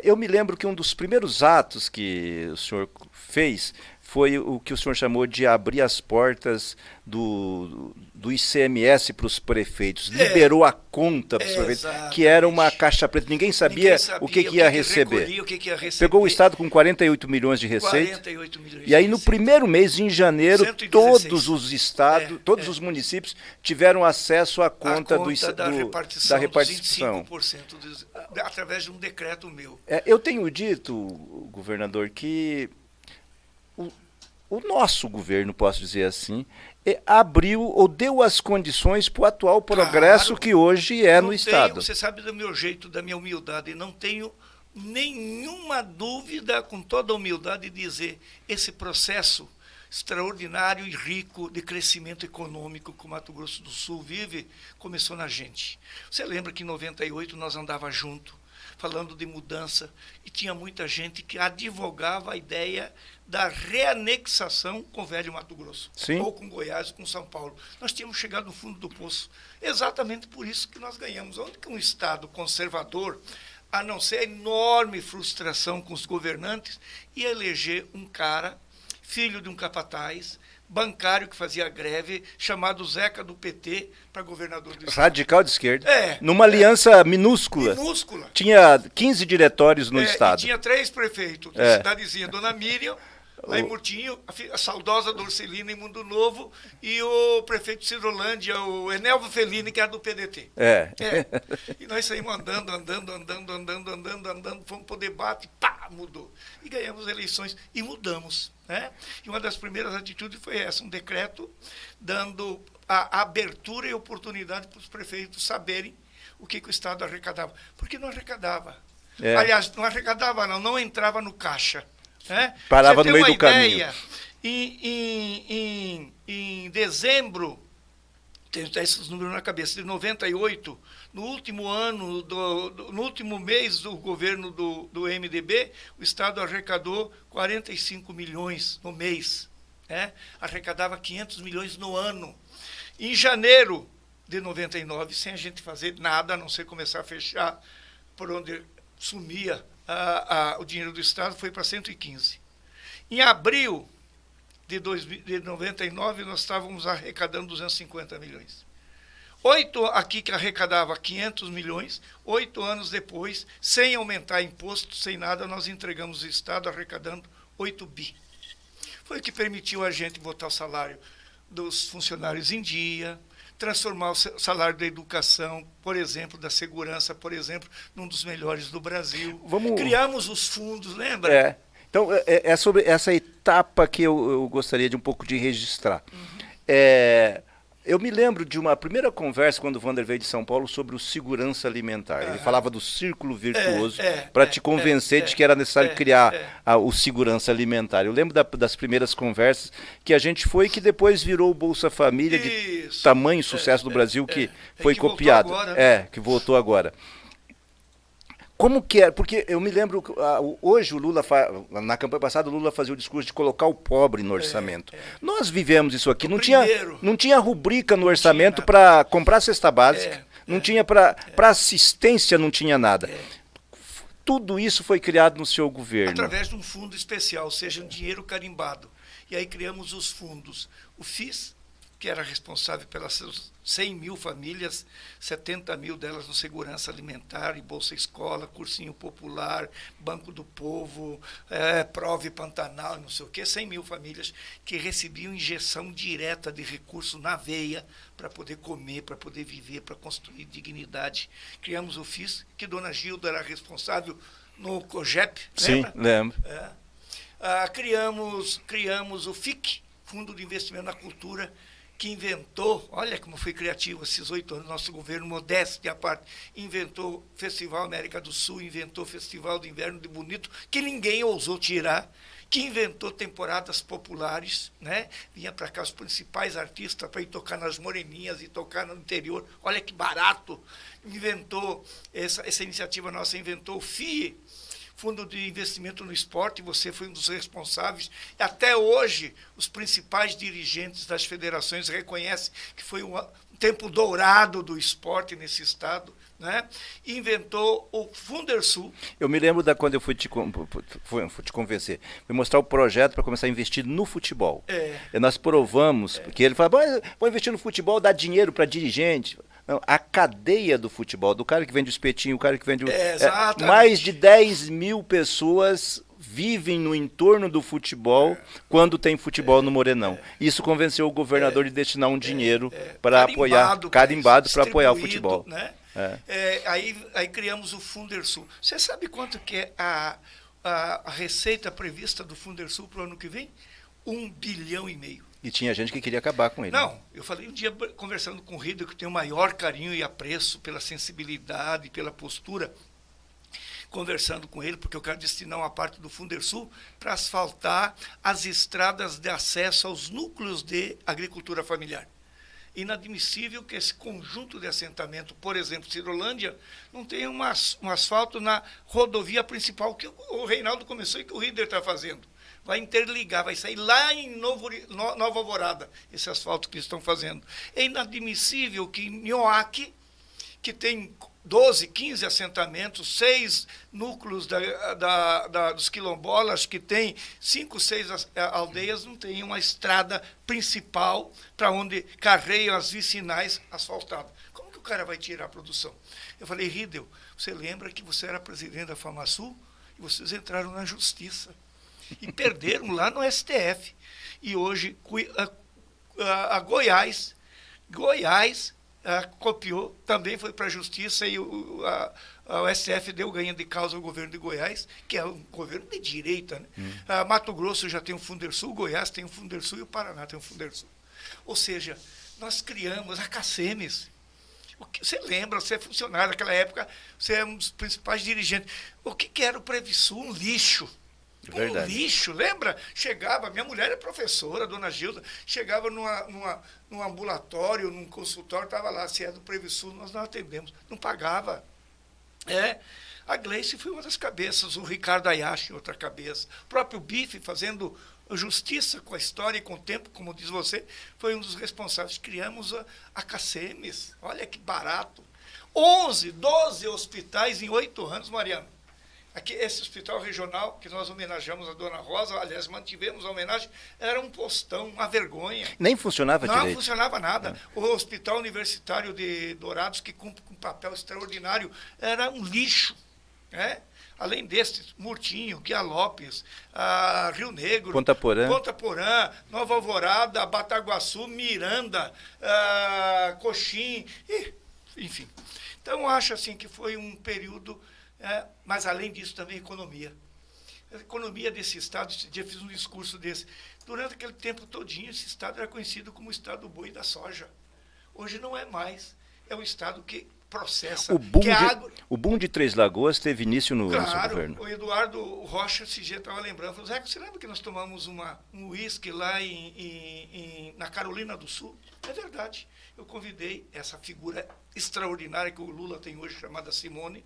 Eu me lembro que um dos primeiros atos que o senhor fez foi o que o senhor chamou de abrir as portas do ICMS para os prefeitos. Liberou a conta para os prefeitos, que era uma caixa preta. Ninguém sabia o que ia receber. Recolhia, o que ia receber. Pegou o Estado com 48 milhões de receita. 48 milhões E aí, de no receita. primeiro mês, em janeiro, 116. todos os estados, todos os municípios tiveram acesso à conta, da repartição. da repartição. 25% através de um decreto meu. Eu tenho dito, governador, que o nosso governo, posso dizer assim, abriu ou deu as condições para o atual progresso que hoje no Estado. Você sabe do meu jeito, da minha humildade, não tenho nenhuma dúvida, com toda a humildade, de dizer esse processo extraordinário e rico de crescimento econômico que o Mato Grosso do Sul vive, começou na gente. Você lembra que em 98 nós andávamos junto, falando de mudança, e tinha muita gente que advogava a ideia da reanexação com o velho Mato Grosso, Sim. ou com Goiás, ou com São Paulo. Nós tínhamos chegado no fundo do poço. Exatamente por isso que nós ganhamos. Onde que um Estado conservador, a não ser a enorme frustração com os governantes, ia eleger um cara, filho de um capataz, bancário que fazia greve, chamado Zeca do PT, para governador do Estado. Radical de esquerda. É. Numa aliança minúscula. Minúscula. Tinha 15 diretórios no Estado. E tinha 3 prefeitos. É. Cidadezinha, Dona Miriam, lá em Murtinho, a saudosa Dorcelina em Mundo Novo, e o prefeito de Cirolândia, o Enelvo Fellini, que era do PDT. E nós saímos andando, fomos para o debate, pá, mudou. E ganhamos eleições e mudamos. Né? E uma das primeiras atitudes foi essa, um decreto dando a abertura e oportunidade para os prefeitos saberem o que o Estado arrecadava. Porque não arrecadava. Aliás, não arrecadava, não entrava no caixa. Né? Parava Você no tem meio uma do ideia, caminho. em dezembro, tenho esses números na cabeça, de 98, no último ano, no último mês do governo do MDB, o Estado arrecadou 45 milhões no mês. Né? Arrecadava 500 milhões no ano. Em janeiro de 99, sem a gente fazer nada, a não ser começar a fechar por onde sumia o dinheiro do Estado, foi para 115. Em abril de 99, nós estávamos arrecadando 250 milhões. 8 aqui que arrecadava 500 milhões, 8 anos depois, sem aumentar imposto, sem nada, nós entregamos o Estado arrecadando 8 bi. Foi o que permitiu a gente botar o salário dos funcionários em dia, transformar o salário da educação, por exemplo, da segurança, por exemplo, num dos melhores do Brasil. Criamos os fundos, lembra? Então, é sobre essa etapa que eu gostaria de um pouco de registrar. Eu me lembro de uma primeira conversa, quando o Wander veio de São Paulo, sobre o segurança alimentar. Ele falava do círculo virtuoso para te convencer de que era necessário criar o segurança alimentar. Eu lembro das primeiras conversas que a gente foi, que depois virou o Bolsa Família, de tamanho sucesso do Brasil, que foi copiado. Que voltou agora. Como que é? Porque eu me lembro, hoje o Lula, na campanha passada, o Lula fazia o discurso de colocar o pobre no orçamento. Nós vivemos isso aqui, não tinha rubrica no orçamento para comprar cesta básica, não tinha para assistência, não tinha nada. Tudo isso foi criado no seu governo. Através de um fundo especial, ou seja, um dinheiro carimbado. E aí criamos os fundos. O FIS, que era responsável pelas 100 mil famílias, 70 mil delas no segurança alimentar, e Bolsa Escola, Cursinho Popular, Banco do Povo, Prove Pantanal, não sei o quê, 100 mil famílias que recebiam injeção direta de recurso na veia para poder comer, para poder viver, para construir dignidade. Criamos o FIS, que Dona Gilda era responsável no COGEP, lembra? Sim, lembro. Criamos o FIC, Fundo de Investimento na Cultura, que inventou, olha como foi criativo esses 8 anos, nosso governo, modéstia à parte, inventou o Festival América do Sul, inventou o Festival do Inverno de Bonito, que ninguém ousou tirar, que inventou temporadas populares, né? Vinha para cá os principais artistas para ir tocar nas Moreninhas e tocar no interior. Olha que barato. Inventou, essa iniciativa nossa inventou o FIE, Fundo de Investimento no Esporte, você foi um dos responsáveis. Até hoje, os principais dirigentes das federações reconhecem que foi um tempo dourado do esporte nesse estado, né? Inventou o Fundersul. Eu me lembro quando eu fui te convencer, fui mostrar o projeto para começar a investir no futebol. E nós provamos, porque ele falou, vou investir no futebol, dar dinheiro para dirigente. Não, a cadeia do futebol, do cara que vende o espetinho, o cara que vende mais de 10 mil pessoas vivem no entorno do futebol quando tem futebol no Morenão. Isso convenceu o governador de destinar um dinheiro para apoiar, carimbado para apoiar o futebol. Né? Aí criamos o Fundersul. Você sabe quanto que é a receita prevista do Fundersul para o ano que vem? 1,5 bilhão. E tinha gente que queria acabar com ele. Não, eu falei um dia conversando com o Riedel, que tem o maior carinho e apreço pela sensibilidade, pela postura, conversando com ele, porque eu quero destinar uma parte do Fundersul para asfaltar as estradas de acesso aos núcleos de agricultura familiar. Inadmissível que esse conjunto de assentamento, por exemplo, Cirolândia, não tenha um asfalto na rodovia principal que o Reinaldo começou e que o Riedel está fazendo. Vai interligar, vai sair lá em Nova Alvorada, esse asfalto que estão fazendo. É inadmissível que em Nhoaque, que tem 12, 15 assentamentos, 6 núcleos dos quilombolas, que tem 5, 6 aldeias, não tem uma estrada principal para onde carreiam as vicinais asfaltadas. Como que o cara vai tirar a produção? Eu falei, Riedel, você lembra que você era presidente da FamaSul e vocês entraram na justiça e perderam lá no STF. E hoje a Goiás copiou, também foi para a justiça e o STF deu ganho de causa ao governo de Goiás, que é um governo de direita. Né? Mato Grosso já tem o Fundersul, Goiás tem o Fundersul e o Paraná tem o Fundersul. Ou seja, nós criamos a CACEMES. Você lembra, você é funcionário naquela época, você é um dos principais dirigentes. O que era o Previsul? Um lixo. Um lixo, lembra? Chegava, minha mulher é professora, dona Gilda, chegava num ambulatório, num consultório, estava lá, se é do Previsul, nós não atendemos, não pagava. A Gleice foi uma das cabeças, o Ricardo Ayashi, outra cabeça. O próprio Bife, fazendo justiça com a história e com o tempo, como diz você, foi um dos responsáveis. Criamos a CACEMES, olha que barato. 11, 12 hospitais em 8 anos, Mariana. Aqui, esse hospital regional, que nós homenageamos a Dona Rosa, aliás, mantivemos a homenagem, era um postão, uma vergonha. Nem funcionava direito. Não funcionava nada. O Hospital Universitário de Dourados, que cumpre um papel extraordinário, era um lixo. Né? Além destes, Murtinho, Guia Lopes, Rio Negro, Ponta Porã, Nova Alvorada, Bataguaçu, Miranda, Coxim, enfim. Então, acho assim que foi um período... mas, além disso, também economia. A economia desse estado, esse dia fiz um discurso desse. Durante aquele tempo todinho, esse estado era conhecido como o estado do boi e da soja. Hoje não é mais. É um estado que processa. O boom de Três Lagoas teve início no seu governo. O Eduardo Rocha, esse dia, estava lembrando. Falou, Zé, você lembra que nós tomamos um uísque lá na Carolina do Sul? É verdade. Eu convidei essa figura extraordinária que o Lula tem hoje, chamada Simone,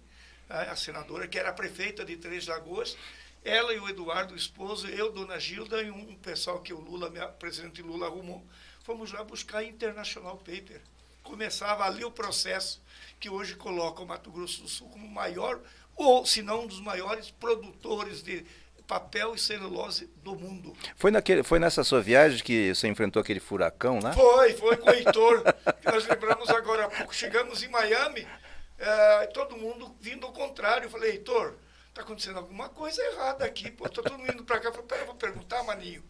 a senadora, que era a prefeita de Três Lagoas, ela e o Eduardo, o esposo, eu, Dona Gilda, e um pessoal que o presidente Lula arrumou, fomos lá buscar International Paper. Começava ali o processo que hoje coloca o Mato Grosso do Sul como o maior, ou se não um dos maiores produtores de papel e celulose do mundo. Foi nessa sua viagem que você enfrentou aquele furacão lá? Foi com o Heitor, que nós lembramos agora há pouco. Chegamos em Miami, todo mundo vindo ao contrário. Eu falei, Heitor, está acontecendo alguma coisa errada aqui. Pô, tô todo mundo indo para cá. Eu falei, pera, eu vou perguntar, maninho.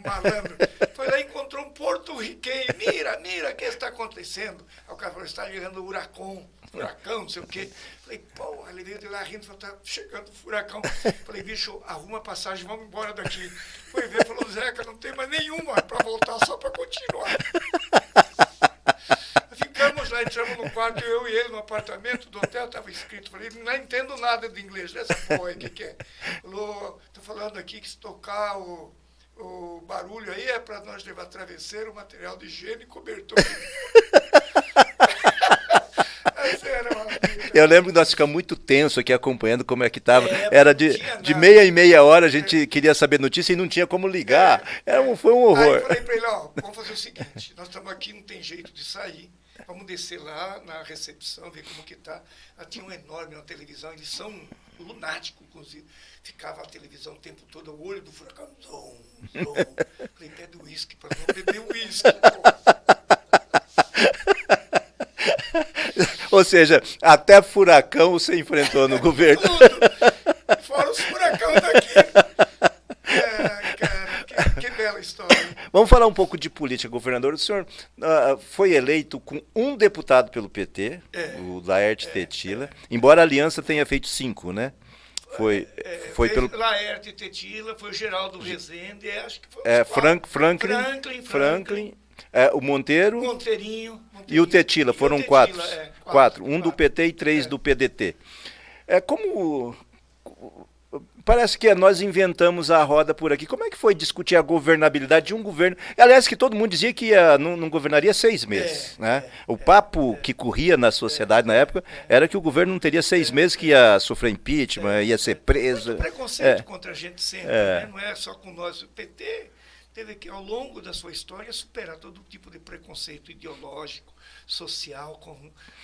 Malandro. Foi lá e encontrou um porto-riquenho. Mira, o que está acontecendo? Aí o cara falou, está chegando o furacão, não sei o quê. Falei, pô, ele veio de lá rindo, falou, tá chegando o furacão. Falei, bicho, arruma a passagem, vamos embora daqui. Foi ver, falou, Zeca, não tem mais nenhuma para voltar, só para continuar. Ficamos lá, entramos no quarto, eu e ele, no apartamento do hotel, estava escrito, falei, não entendo nada de inglês, essa porra aí, o que é? Falou, falando aqui que se tocar o barulho aí é para nós levar travesseiro, material de higiene e cobertor. Essa era uma vida. Eu lembro que nós ficamos muito tenso aqui acompanhando como é que estava. É, Era não de tinha meia em meia hora, a gente queria saber notícia e não tinha como ligar. Foi um Aí horror. eu falei para ele, ó, vamos fazer o seguinte, nós estamos aqui, não tem jeito de sair, vamos descer lá na recepção, ver como que tá. Ela tinha uma televisão, eles são lunáticos, inclusive. Ficava a televisão o tempo todo, o olho do furacão, zom. Falei, pede uísque para não beber uísque. Ou seja, até furacão você enfrentou no governo. Tudo. Fora os furacão daqui. Cara, que bela história. Vamos falar um pouco de política, governador. O senhor foi eleito com um deputado pelo PT, o Laerte Tetila, embora a aliança tenha feito 5, né? Foi pelo Laerte Tetila, foi o Geraldo Rezende, acho que foi Franklin, o Monteiro Monteirinho e o Tetila, foram Tetila, 4. Um do PT e 3 do PDT. Parece que nós inventamos a roda por aqui. Como é que foi discutir a governabilidade de um governo? Aliás, que todo mundo dizia que não governaria 6 meses. Né? O papo que corria na sociedade na época era que o governo não teria 6 meses, que ia sofrer impeachment, ia ser preso. Muito preconceito contra a gente sempre, né? Não é só com nós. O PT teve que, ao longo da sua história, superar todo tipo de preconceito ideológico, social,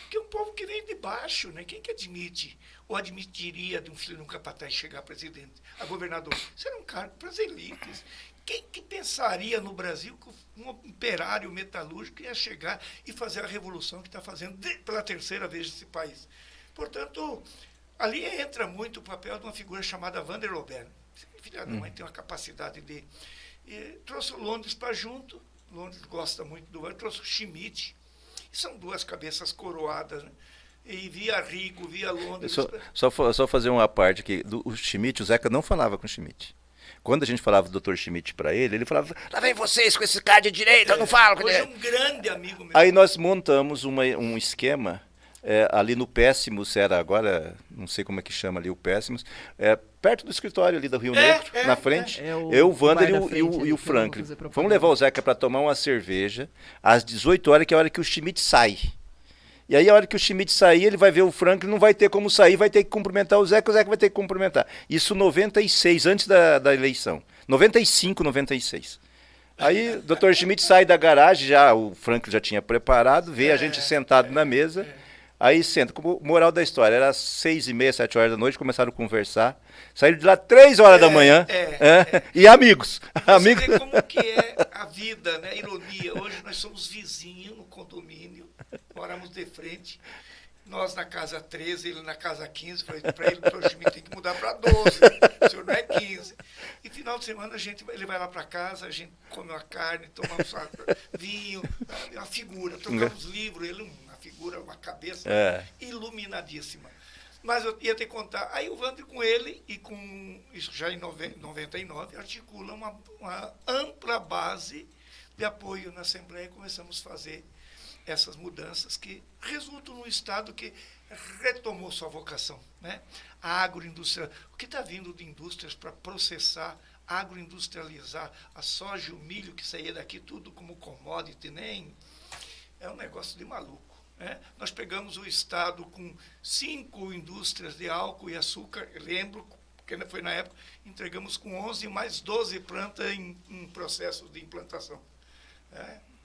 que é um povo que vem de baixo, né? Quem que admite ou admitiria de um filho de um capataz chegar a presidente, a governador? Isso era um cargo para as elites. Quem que pensaria no Brasil que um operário metalúrgico ia chegar e fazer a revolução que está fazendo pela 3ª vez nesse país? Portanto, ali entra muito o papel de uma figura chamada Vander Robert. Filha da mãe tem uma capacidade de... trouxe o Londres para junto. Londres gosta muito do Vander, trouxe o Schmidt. São duas cabeças coroadas, né? E via Rigo, via Londres. Só fazer uma parte aqui. O Schmidt, o Zeca não falava com o Schmidt. Quando a gente falava do Dr. Schmidt para ele falava, lá vem vocês com esse cara de direita, eu não falo com ele. Hoje é um grande amigo meu. Aí nós montamos um esquema, ali no Péssimos, era agora, não sei como é que chama ali o Péssimos, perto do escritório ali do Rio Negro, na frente. Eu, o Vander e o Franklin. Vamos levar o Zeca para tomar uma cerveja às 18 horas, que é a hora que o Schmidt sai. E aí, a hora que o Schmidt sair, ele vai ver o Franklin, não vai ter como sair, vai ter que cumprimentar o Zeca vai ter que cumprimentar. Isso 96, antes da eleição. 95, 96. Aí, o Dr. Schmidt sai da garagem, o Franklin já tinha preparado, vê a gente sentado na mesa. Aí senta, como moral da história, era 6h30, 7 horas da noite, começaram a conversar, saíram de lá 3 horas da manhã, e amigos. Você vê como que é a vida, né? Ironia. Hoje nós somos vizinhos no condomínio, moramos de frente, nós na casa 13, ele na casa 15, falei para ele, o Schmidt tem que mudar para 12, o senhor não é 15. E final de semana ele vai lá para casa, a gente come uma carne, toma um vinho, uma figura, trocamos livros, ele figura, uma cabeça iluminadíssima. Mas eu ia ter que contar. Aí o Vander com ele, e com isso já em 99, articula uma ampla base de apoio na Assembleia, e começamos a fazer essas mudanças que resultam num Estado que retomou sua vocação. Né? A agroindústria, o que está vindo de indústrias para processar, agroindustrializar a soja e o milho, que saía daqui tudo como commodity, é um negócio de maluco. Nós pegamos o Estado com 5 indústrias de álcool e açúcar, eu lembro, porque foi na época, entregamos com 11 mais 12 plantas em processo de implantação.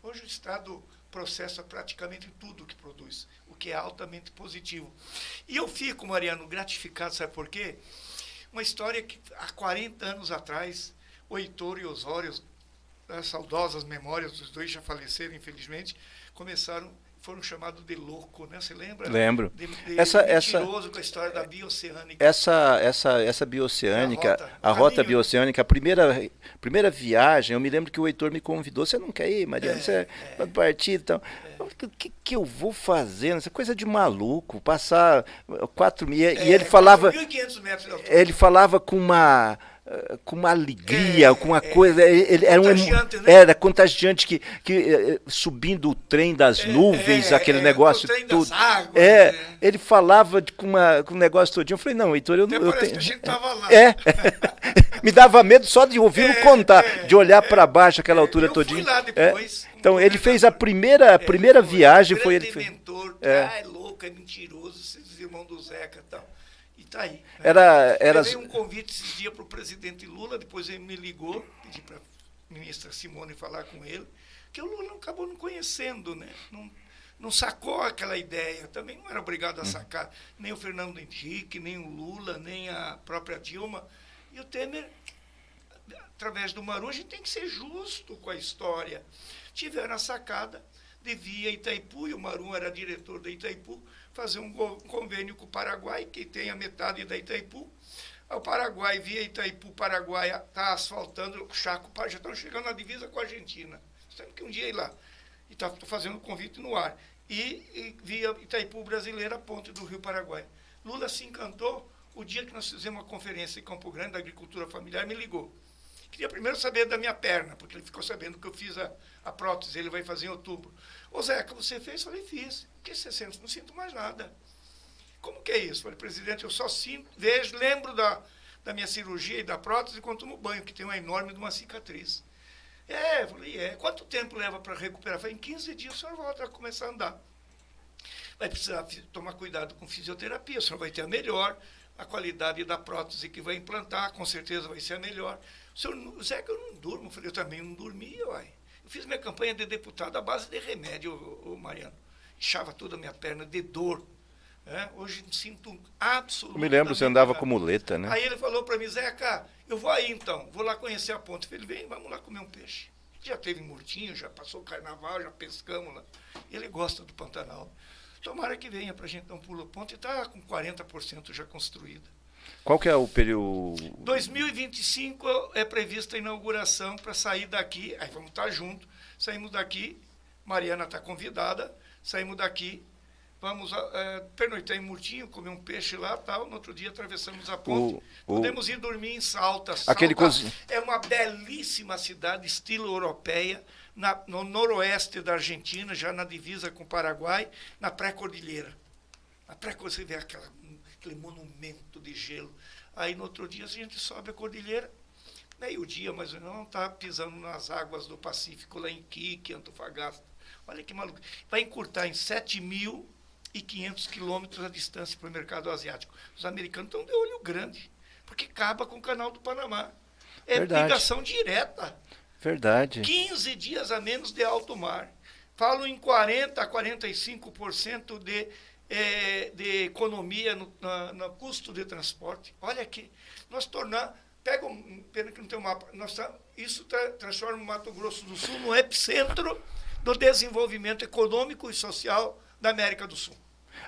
Hoje o Estado processa praticamente tudo que produz, o que é altamente positivo. E eu fico, Mariano, gratificado, sabe por quê? Uma história que há 40 anos atrás, o Heitor e Osório, as saudosas memórias dos dois já faleceram, infelizmente, foram chamados de louco, né? Você lembra? Lembro. Mentiroso com a história da bioceânica. Essa bioceânica, a rota bioceânica, a primeira viagem, eu me lembro que o Heitor me convidou, você não quer ir, Mariana? Você vai partir e tal. O que eu vou fazer? Essa coisa de maluco, passar 4 mil. E ele falava. 1.500 metros de altura. Ele falava com com uma alegria, com uma coisa. Ele era contagiante, né? Era contagiante que subindo o trem das nuvens, aquele negócio o trem tudo. das águas, Ele falava com um negócio todinho. Eu falei, não, Heitor, eu Até não. parece que a gente tava lá. Me dava medo só de ouvi-lo contar, de olhar para baixo aquela altura todinha. Eu fui lá depois. Então ele fez a primeira viagem, foi ele que fez. Mentor, é louco, é mentiroso, esses irmãos do Zeca e tal. E tá aí. Né? Era Veio um convite esses dias para o presidente Lula, depois ele me ligou, pedi para a ministra Simone falar com ele, que o Lula acabou não conhecendo, né? Não sacou aquela ideia, também não era obrigado a sacar, nem o Fernando Henrique, nem o Lula, nem a própria Dilma. E o Temer, através do Maru, a gente tem que ser justo com a história. Tiveram a sacada de via Itaipu, e o Maru era diretor da Itaipu, fazer um convênio com o Paraguai, que tem a metade da Itaipu. O Paraguai, via Itaipu, Paraguai, está asfaltando o Chaco, já estão chegando na divisa com a Argentina. Temos que um dia ir lá. E está fazendo o convite no ar. E via Itaipu Brasileira, a ponte do Rio Paraguai. Lula se encantou. O dia que nós fizemos uma conferência em Campo Grande da agricultura familiar, me ligou. Queria primeiro saber da minha perna, porque ele ficou sabendo que eu fiz a prótese, ele vai fazer em outubro. Ô Zeca, você fez? Falei, fiz. O que você sente? Não sinto mais nada. Como que é isso? Falei, presidente, eu só sinto, vejo, lembro da minha cirurgia e da prótese quando tomo banho, que tem uma enorme de uma cicatriz. Falei, quanto tempo leva para recuperar? Falei, em 15 dias o senhor volta a começar a andar. Vai precisar tomar cuidado com fisioterapia, o senhor vai ter a melhor, a qualidade da prótese que vai implantar, com certeza vai ser a melhor. Zeca, eu não durmo. Eu falei, eu também não dormia, uai. Eu fiz minha campanha de deputado à base de remédio, Mariano. Inchava toda a minha perna de dor. Hoje sinto absolutamente. Eu me lembro, você andava com muleta, né? Aí ele falou para mim, Zeca, eu vou aí então, vou lá conhecer a ponte. Eu falei, vem, vamos lá comer um peixe. Já teve Murtinho, já passou o carnaval, já pescamos lá. Ele gosta do Pantanal. Tomara que venha para a gente dar um pulo à ponte, e está com 40% já construída. Qual que é o período? 2025 é prevista a inauguração para sair daqui, aí vamos estar juntos, saímos daqui, Mariana está convidada, saímos daqui, vamos pernoitar em Murtinho, comer um peixe lá, tal, no outro dia atravessamos a ponte, podemos ir dormir em Salta. Salta é uma belíssima cidade, estilo europeia, no noroeste da Argentina, já na divisa com o Paraguai, na pré-cordilheira. Na pré-cordilheira, você vê aquele monumento de gelo. Aí no outro dia a gente sobe a cordilheira, meio-dia, mas não está pisando nas águas do Pacífico, lá em Iquique, Antofagasta. Olha que maluco. Vai encurtar em 7.500 quilômetros a distância para o mercado asiático. Os americanos estão de olho grande, porque acaba com o canal do Panamá. É ligação direta. Verdade. 15 dias a menos de alto mar. Falam em 40% a 45% de economia no custo de transporte. Olha aqui, nós pena que não tem um mapa, isso transforma o Mato Grosso do Sul no epicentro do desenvolvimento econômico e social da América do Sul.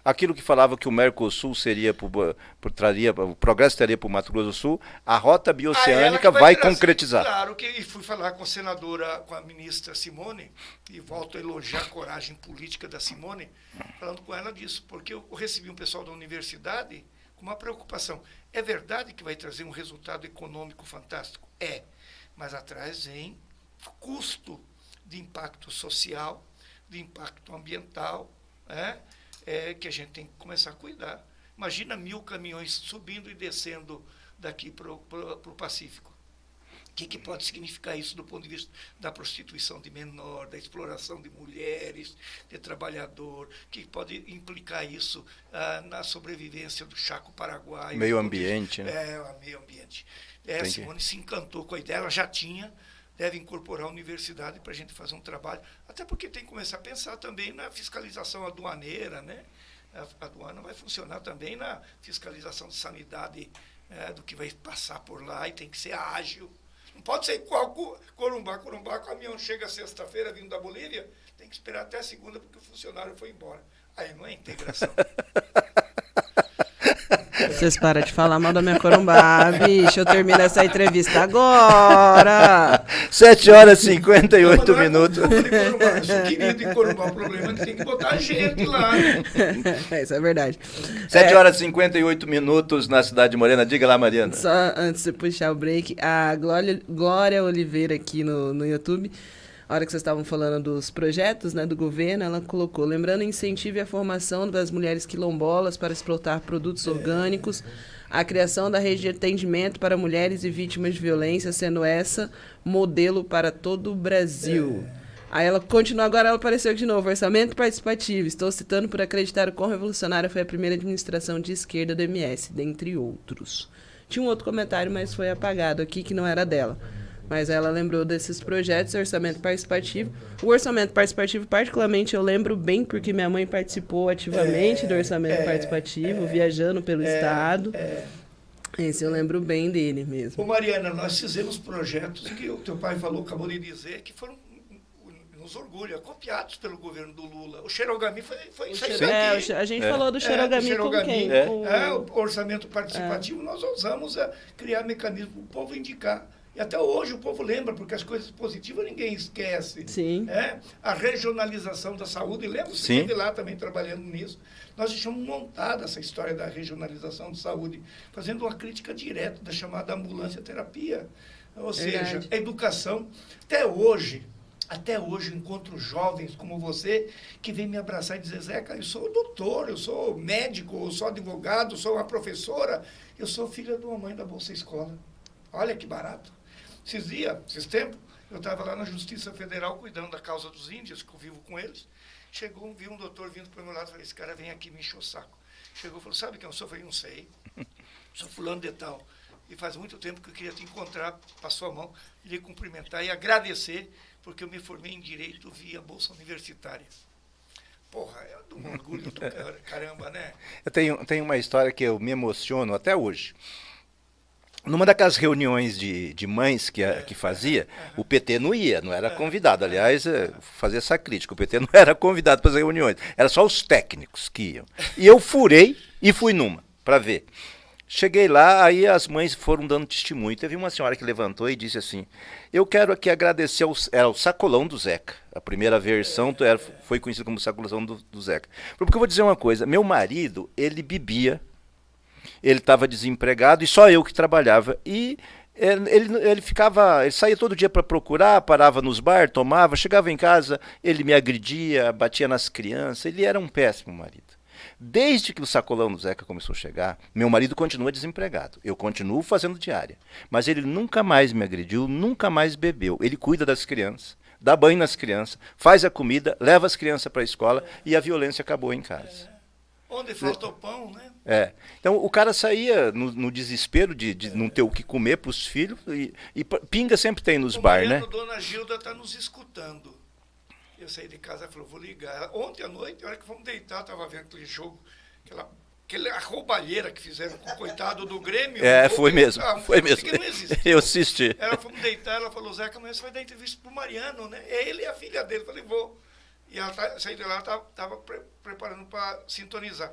Aquilo que falava que o Mercosul seria o progresso teria para o Mato Grosso do Sul, a rota bioceânica vai concretizar. Claro que fui falar com a senadora, com a ministra Simone, e volto a elogiar a coragem política da Simone, falando com ela disso, porque eu recebi um pessoal da universidade com uma preocupação. É verdade que vai trazer um resultado econômico fantástico? É, mas atrás vem custo de impacto social, de impacto ambiental, que a gente tem que começar a cuidar. Imagina 1.000 caminhões subindo e descendo daqui para o Pacífico. O que pode significar isso do ponto de vista da prostituição de menor, da exploração de mulheres, de trabalhador? O que pode implicar isso na sobrevivência do Chaco Paraguai? Meio ambiente, né? Meio ambiente. A Simone se encantou com a ideia, ela já tinha, deve incorporar a universidade para a gente fazer um trabalho, até porque tem que começar a pensar também na fiscalização aduaneira, né? A aduana vai funcionar também na fiscalização de sanidade do que vai passar por lá, e tem que ser ágil. Não pode ser igual Corumbá, o caminhão chega sexta-feira vindo da Bolívia, tem que esperar até segunda porque o funcionário foi embora. Aí não é integração. Vocês param de falar mal da minha Corumbá, bicho. Eu termino essa entrevista agora. 7 horas e 58 minutos. Eu sou querido em Corumbá. O problema é que tem que botar gente lá. Isso é verdade. 7 horas e 58 minutos na cidade de Morena. Diga lá, Mariana. Só antes de puxar o break, a Glória Oliveira aqui no YouTube, a hora que vocês estavam falando dos projetos, né, do governo, ela colocou: lembrando, incentive a formação das mulheres quilombolas para explotar produtos orgânicos, a criação da rede de atendimento para mulheres e vítimas de violência, sendo essa modelo para todo o Brasil. Aí ela continua, agora ela apareceu de novo: orçamento participativo. Estou citando por acreditar o quão revolucionária foi a primeira administração de esquerda do MS, dentre outros. Tinha um outro comentário, mas foi apagado aqui, que não era dela. Mas ela lembrou desses projetos, orçamento participativo. O orçamento participativo, particularmente, eu lembro bem, porque minha mãe participou ativamente do orçamento participativo, viajando pelo estado. Esse eu lembro bem dele mesmo. Ô Mariana, nós fizemos projetos que o teu pai falou, acabou de dizer, que foram, nos orgulha, copiados pelo governo do Lula. O Xerogami foi isso aí. A gente falou do Xerogami com quem? O orçamento participativo, nós ousamos criar mecanismo para o povo indicar. E até hoje o povo lembra, porque as coisas positivas ninguém esquece. Sim. A regionalização da saúde, lembra? Você esteve lá também trabalhando nisso. Nós deixamos montada essa história da regionalização de saúde, fazendo uma crítica direta da chamada ambulância terapia. Ou seja, a educação. Até hoje eu encontro jovens como você que vêm me abraçar e dizer: Zeca, eu sou doutor, eu sou médico, eu sou advogado, eu sou uma professora, eu sou filha de uma mãe da Bolsa Escola. Olha que barato. Esses tempos, eu estava lá na Justiça Federal cuidando da causa dos índios, que eu vivo com eles. Vi um doutor vindo para o meu lado e falei: esse cara vem aqui me encher o saco. Chegou e falou: sabe quem eu sou? Eu falei: não sei. Sou fulano de tal. E faz muito tempo que eu queria te encontrar, passou a mão, lhe cumprimentar e agradecer, porque eu me formei em Direito via Bolsa Universitária. Porra, é de um orgulho do caramba, né? Eu tenho uma história que eu me emociono até hoje. Numa daquelas reuniões de mães que fazia, o PT não era convidado. Aliás, fazer essa crítica, o PT não era convidado para as reuniões, era só os técnicos que iam. E eu furei e fui numa, para ver. Cheguei lá, aí as mães foram dando testemunho. Teve uma senhora que levantou e disse assim: eu quero aqui agradecer ao Sacolão do Zeca. A primeira versão foi conhecida como Sacolão do Zeca. Porque eu vou dizer uma coisa: meu marido, ele bebia, ele estava desempregado e só eu que trabalhava. E ele saía todo dia para procurar, parava nos bar, tomava, chegava em casa, ele me agredia, batia nas crianças. Ele era um péssimo marido. Desde que o Sacolão do Zeca começou a chegar, meu marido continua desempregado. Eu continuo fazendo diária. Mas ele nunca mais me agrediu, nunca mais bebeu. Ele cuida das crianças, dá banho nas crianças, faz a comida, leva as crianças para a escola e a violência acabou em casa. Onde falta o pão, né? Então o cara saía no desespero de não ter o que comer para os filhos e pinga sempre tem nos bar, né? Dona Gilda está nos escutando. Eu saí de casa e falei: vou ligar. Ontem à noite, na hora que fomos deitar, estava vendo aquele jogo, aquela roubalheira que fizeram com o coitado do Grêmio. Foi mesmo. Foi mesmo. Que não existe. Eu assisti. Fomos deitar, ela falou: Zeca, amanhã você vai dar entrevista pro Mariano, né? É ele e a filha dele. Eu falei: vou. E ela saí de lá, estava preparando para sintonizar.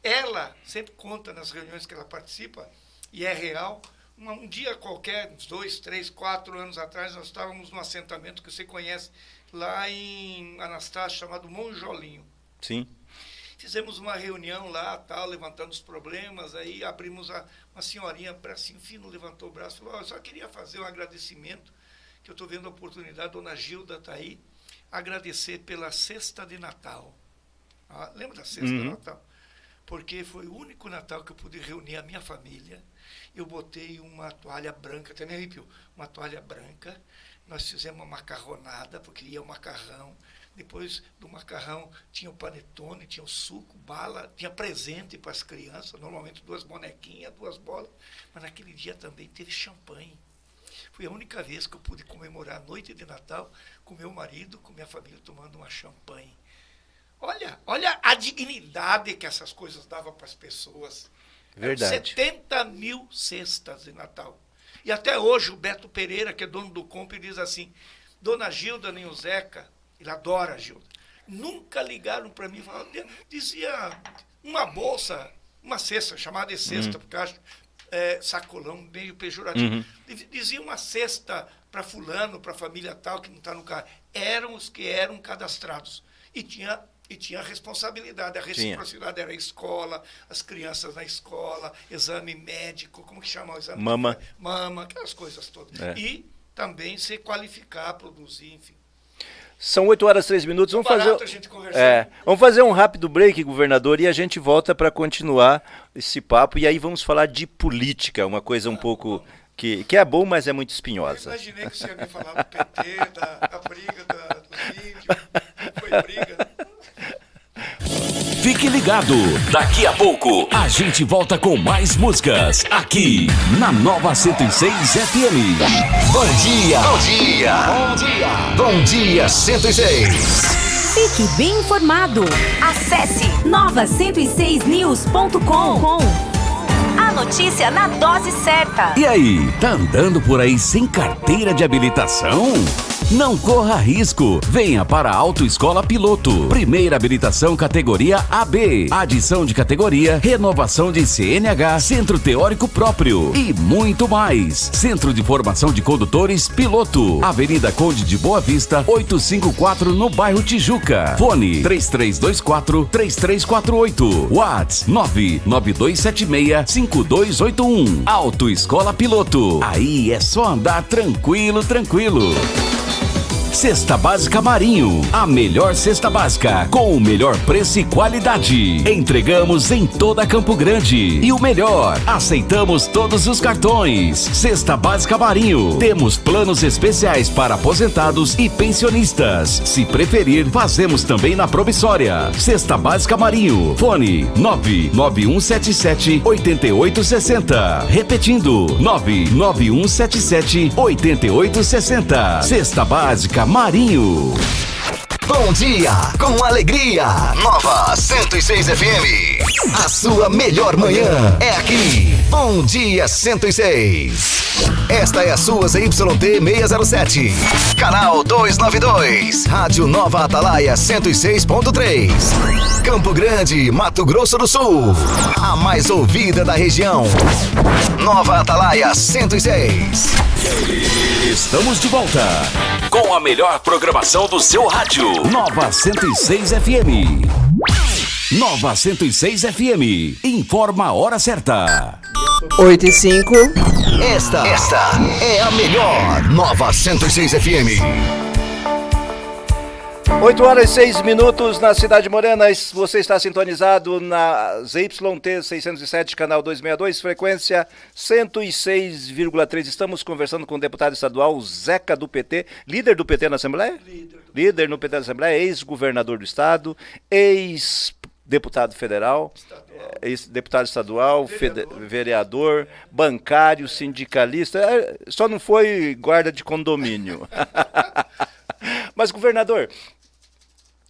Ela sempre conta nas reuniões que ela participa, e é real. Um dia qualquer, uns 2, 3, 4 anos atrás, nós estávamos num assentamento que você conhece, lá em Anastácio, chamado Monjolinho. Sim. Fizemos uma reunião lá, tal, levantando os problemas, aí abrimos uma senhorinha, bracinho fino, levantou o braço e falou: eu só queria fazer um agradecimento, que eu estou vendo a oportunidade, dona Gilda está aí, agradecer pela cesta de Natal. Lembra da cesta de Natal? Porque foi o único Natal que eu pude reunir a minha família. Eu botei uma toalha branca, até me arrepio, uma toalha branca. Nós fizemos uma macarronada, porque ia o macarrão. Depois do macarrão tinha o panetone, tinha o suco, bala, tinha presente para as crianças, normalmente 2 bonequinhas, 2 bolas. Mas naquele dia também teve champanhe. Foi a única vez que eu pude comemorar a noite de Natal com meu marido, com minha família, tomando uma champanhe. Olha a dignidade que essas coisas davam para as pessoas. Verdade. 70 mil cestas de Natal. E até hoje o Beto Pereira, que é dono do Comp, diz assim: dona Gilda nem o Zeca, ele adora a Gilda, nunca ligaram para mim e falaram, dizia uma bolsa uma cesta, chamada de cesta, porque eu acho sacolão meio pejorativo. Dizia uma cesta para fulano, para a família tal, que não está no carro. Eram os que eram cadastrados. E tinha responsabilidade. A reciprocidade era a escola, as crianças na escola, exame médico, como que chama o exame? Mama, aquelas coisas todas. E também se qualificar, produzir, enfim. São 8h03. Vamos fazer um rápido break, governador, e a gente volta para continuar esse papo. E aí vamos falar de política, uma coisa um pouco que é bom, mas é muito espinhosa. Eu imaginei que você ia me falar do PT, da briga dos índios. Não foi briga, né? Fique ligado, daqui a pouco a gente volta com mais músicas aqui na Nova 106 FM. Bom dia! Bom dia! Bom dia! Bom dia 106! Fique bem informado. Acesse nova106news.com. A notícia na dose certa. E aí, tá andando por aí sem carteira de habilitação? Não corra risco. Venha para a Autoescola Piloto. Primeira habilitação categoria AB. Adição de categoria, renovação de CNH, centro teórico próprio e muito mais. Centro de Formação de Condutores Piloto. Avenida Conde de Boa Vista, 854 no bairro Tijuca. Fone 3324-3348. WhatsApp 99276-5281. Autoescola Piloto. Aí é só andar tranquilo. Cesta Básica Marinho, a melhor cesta básica com o melhor preço e qualidade. Entregamos em toda Campo Grande. E o melhor, aceitamos todos os cartões. Cesta Básica Marinho, temos planos especiais para aposentados e pensionistas. Se preferir, fazemos também na Promissória. Cesta Básica Marinho, fone 99177-8860. Repetindo, 99177-8860. Cesta Básica Marinho. Bom dia, com alegria. Nova 106 FM. A sua melhor manhã é aqui. Bom dia 106. Esta é a sua ZYT 607. Canal 292. Rádio Nova Atalaia 106.3. Campo Grande, Mato Grosso do Sul. A mais ouvida da região. Nova Atalaia 106. Estamos de volta com a melhor programação do seu rádio. Nova 106 FM. Nova 106 FM. Informa a hora certa. 8h05. Esta é a melhor Nova 106 FM. 8h06 na Cidade Morena. Você está sintonizado na ZYT 607, canal 262, frequência 106,3. Estamos conversando com o deputado estadual Zeca do PT, líder do PT na Assembleia? Líder no PT na Assembleia, ex-governador do estado, ex-deputado federal, ex-deputado estadual, vereador, bancário, sindicalista, só não foi guarda de condomínio. Mas, governador,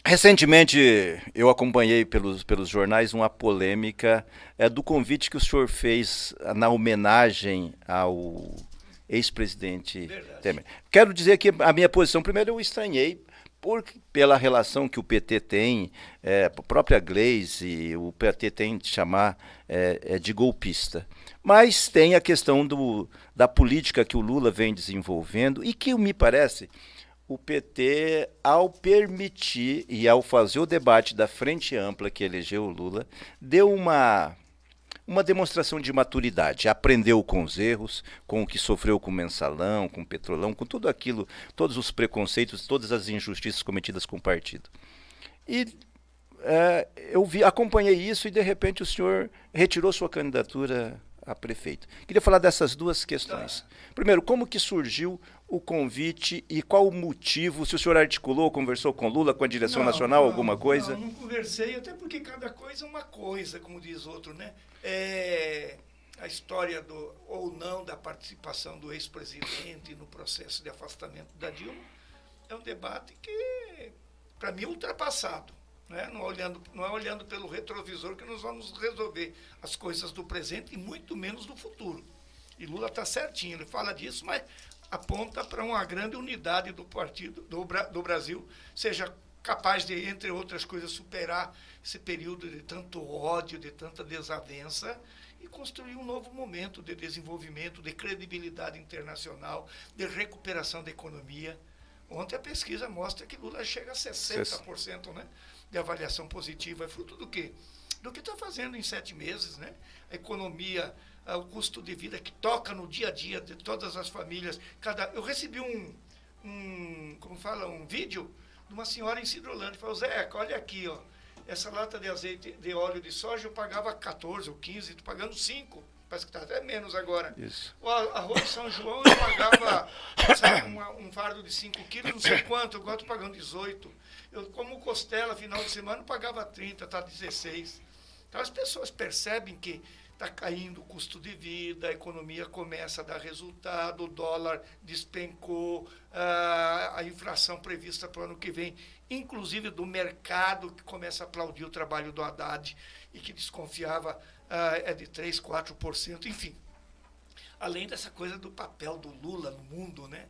recentemente eu acompanhei pelos jornais uma polêmica do convite que o senhor fez na homenagem ao ex-presidente Temer. Quero dizer que a minha posição, primeiro, eu estranhei pela relação que o PT tem, a própria Gleisi, o PT tem de chamar de golpista. Mas tem a questão da política que o Lula vem desenvolvendo e que, me parece, o PT, ao permitir e ao fazer o debate da frente ampla que elegeu o Lula, deu uma demonstração de maturidade, aprendeu com os erros, com o que sofreu com o Mensalão, com o Petrolão, com tudo aquilo, todos os preconceitos, todas as injustiças cometidas com o partido. E eu acompanhei isso e, de repente, o senhor retirou sua candidatura a prefeito. Queria falar dessas duas questões. Primeiro, como que surgiu o convite e qual o motivo? Se o senhor articulou, conversou com Lula, com a direção nacional, alguma coisa? Não conversei, até porque cada coisa é uma coisa, como diz outro, né? A história ou não da participação do ex-presidente no processo de afastamento da Dilma é um debate que, para mim, é ultrapassado. Né? Não é olhando pelo retrovisor que nós vamos resolver as coisas do presente e muito menos do futuro. E Lula está certinho, ele fala disso, mas aponta para uma grande unidade do partido, do Brasil, seja capaz de, entre outras coisas, superar esse período de tanto ódio, de tanta desavença e construir um novo momento de desenvolvimento, de credibilidade internacional, de recuperação da economia. Ontem a pesquisa mostra que Lula chega a 60%, né, de avaliação positiva. É fruto do quê? Do que está fazendo em 7 meses, né? A economia, o custo de vida que toca no dia a dia de todas as famílias. Eu recebi um vídeo de uma senhora em Cidrolândia. Falou, Zeca, olha aqui, ó, essa lata de azeite de óleo de soja eu pagava 14 ou 15, estou pagando 5. Parece que está até menos agora. Isso. O arroz de São João eu pagava um fardo de 5 quilos, não sei quanto, agora estou pagando 18. Eu, como costela, final de semana, eu pagava 30, está 16. Então as pessoas percebem que está caindo o custo de vida, a economia começa a dar resultado, o dólar despencou, a inflação prevista para o ano que vem, inclusive do mercado, que começa a aplaudir o trabalho do Haddad e que desconfiava é de 3%, 4%, enfim. Além dessa coisa do papel do Lula no mundo, né?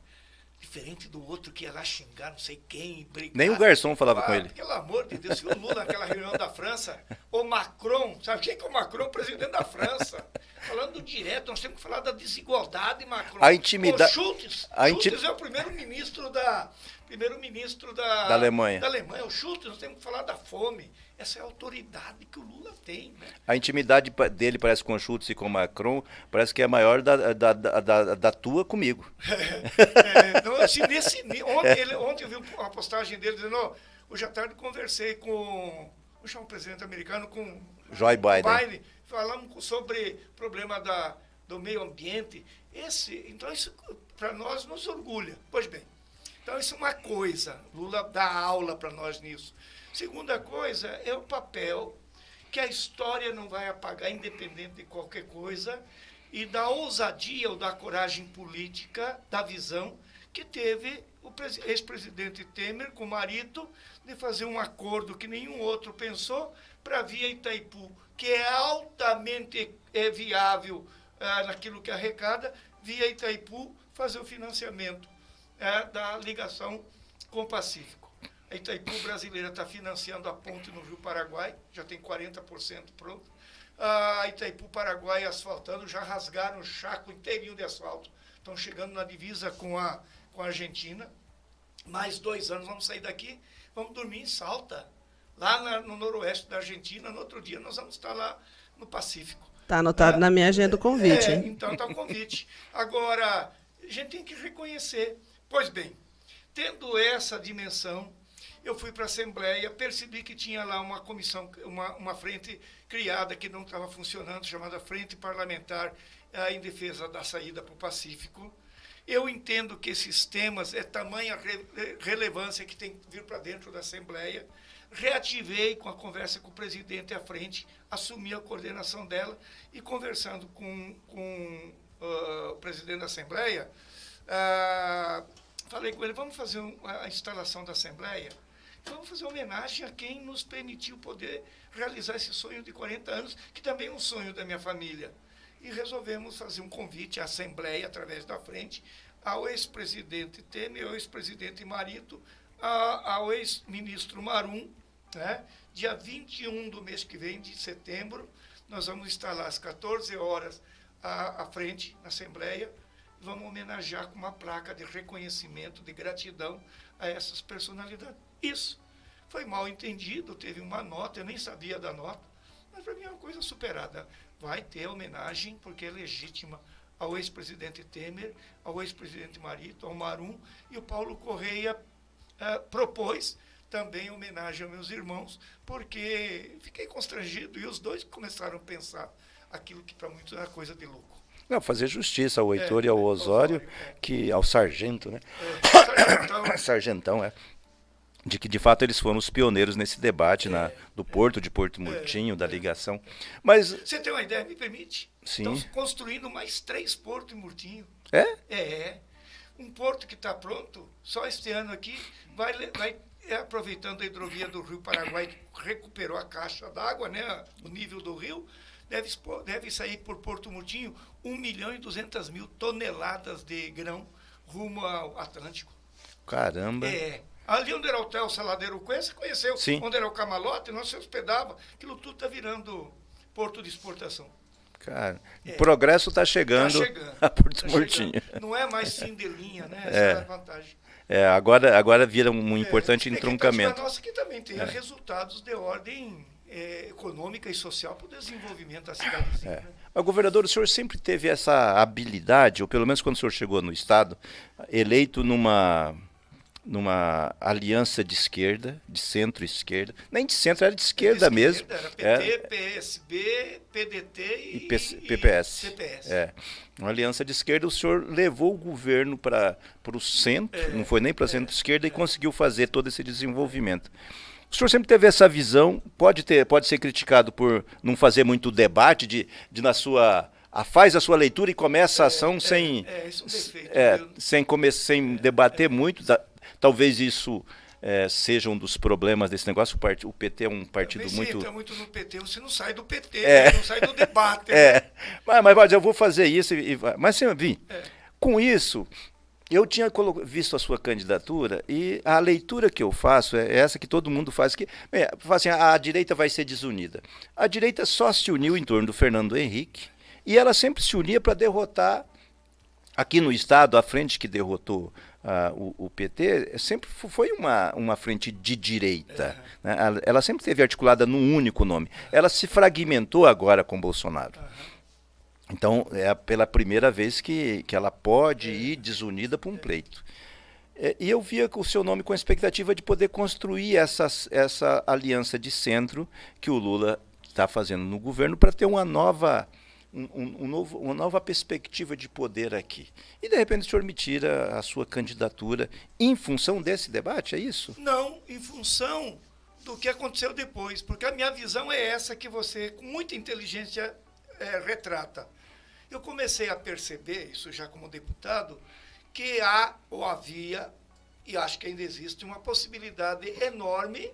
Diferente do outro que ia lá xingar não sei quem, brigar. Nem o garçom falava com ele. Pelo amor de Deus, se o Lula naquela reunião da França, o Macron, sabe quem que é o Macron? O presidente da França. Falando direto, nós temos que falar da desigualdade, Macron. A intimidade. Schultz é o primeiro-ministro da Alemanha. Da Alemanha, o Schultz, nós temos que falar da fome. Essa é a autoridade que o Lula tem, né? A intimidade dele parece com o Schultz e com o Macron, parece que é maior da tua comigo. Então, assim, ontem eu vi uma postagem dele dizendo, hoje à tarde conversei com o presidente americano, com Joe Biden. Falamos sobre o problema do meio ambiente. Então, isso para nós nos orgulha. Pois bem, então isso é uma coisa, Lula dá aula para nós nisso. Segunda coisa é o papel que a história não vai apagar, independente de qualquer coisa, e da ousadia ou da coragem política, da visão que teve o ex-presidente Temer com o marido de fazer um acordo que nenhum outro pensou para a Via Itaipu, que é altamente viável naquilo que arrecada, Via Itaipu fazer o financiamento da ligação com o Pacífico. A Itaipu brasileira está financiando a ponte no Rio Paraguai, já tem 40% pronto. A Itaipu Paraguai asfaltando, já rasgaram o chaco inteirinho de asfalto. Estão chegando na divisa com a Argentina. Mais 2 anos vamos sair daqui, vamos dormir em Salta, lá no noroeste da Argentina. No outro dia nós vamos estar lá no Pacífico. Está anotado na minha agenda o convite. Então está o convite. Agora, a gente tem que reconhecer. Pois bem, tendo essa dimensão, eu fui para a Assembleia, percebi que tinha lá uma comissão, uma frente criada que não estava funcionando, chamada Frente Parlamentar em Defesa da Saída para o Pacífico. Eu entendo que esses temas é tamanha relevância que tem que vir para dentro da Assembleia. Reativei com a conversa com o presidente à frente, assumi a coordenação dela e conversando com o presidente da Assembleia, falei com ele, vamos fazer a instalação da Assembleia? Vamos fazer homenagem a quem nos permitiu poder realizar esse sonho de 40 anos, que também é um sonho da minha família. E resolvemos fazer um convite à Assembleia, através da frente, ao ex-presidente Temer, ao ex-presidente Marito, ao ex-ministro Marum, né? Dia 21 do mês que vem, de setembro, nós vamos estar lá às 14 horas à frente, na Assembleia, e vamos homenagear com uma placa de reconhecimento, de gratidão a essas personalidades. Isso foi mal entendido, teve uma nota, eu nem sabia da nota, mas para mim é uma coisa superada. Vai ter homenagem, porque é legítima, ao ex-presidente Temer, ao ex-presidente Marito, ao Marum, e o Paulo Correia propôs também homenagem aos meus irmãos, porque fiquei constrangido e os dois começaram a pensar aquilo que para muitos era coisa de louco. Não, fazer justiça ao Heitor e ao Osório, que ao Sargento, né? Sargentão, de que de fato eles foram os pioneiros nesse debate do Porto de Porto Murtinho, da ligação. Mas você tem uma ideia, me permite? Sim. Estão construindo mais 3 portos em Murtinho. É? Um porto que está pronto, só este ano aqui, vai aproveitando a hidrovia do Rio Paraguai, que recuperou a caixa d'água, né, o nível do rio, deve sair por Porto Murtinho 1.200.000 toneladas de grão rumo ao Atlântico. Caramba! Ali onde era o Hotel Saladeiro Cunha, você conheceu. Sim. Onde era o Camalote, nós se hospedava. Aquilo tudo está virando porto de exportação. Cara, o progresso está chegando, a Porto Murtinho. Não é mais fim de linha, né? Essa é a vantagem. Agora vira um importante entroncamento. A nossa que também tenha resultados de ordem econômica e social para o desenvolvimento da cidadezinha. Né? Mas, governador, o senhor sempre teve essa habilidade, ou pelo menos quando o senhor chegou no Estado, eleito numa aliança de esquerda, de centro-esquerda, nem de centro, era de esquerda mesmo. Era PT, PSB, PDT e PPS. CPS. Uma aliança de esquerda, o senhor levou o governo para o centro, não foi nem para centro-esquerda, e conseguiu fazer todo esse desenvolvimento. O senhor sempre teve essa visão, pode ser criticado por não fazer muito debate, de na sua... faz a sua leitura e começa a ação sem, isso é um defeito, sem debater muito. Talvez isso seja um dos problemas desse negócio. O PT é um partido muito... Você entra muito no PT, você não sai do PT, não sai do debate. Mas eu vou fazer isso. Mas, senhor Vim, com isso, eu tinha visto a sua candidatura e a leitura que eu faço é essa que todo mundo faz, que assim, a direita vai ser desunida. A direita só se uniu em torno do Fernando Henrique e ela sempre se unia para derrotar, aqui no Estado, a frente que derrotou o PT sempre foi uma frente de direita. Né? Ela sempre esteve articulada num único nome. Ela se fragmentou agora com Bolsonaro. Então, é pela primeira vez que ela pode ir desunida para um pleito. E eu via o seu nome com a expectativa de poder construir essa aliança de centro que o Lula está fazendo no governo para ter uma nova perspectiva de poder aqui. E, de repente, o senhor me tira a sua candidatura em função desse debate, é isso? Não, em função do que aconteceu depois, porque a minha visão é essa que você, com muita inteligência, retrata. Eu comecei a perceber, isso já como deputado, que há ou havia, e acho que ainda existe, uma possibilidade enorme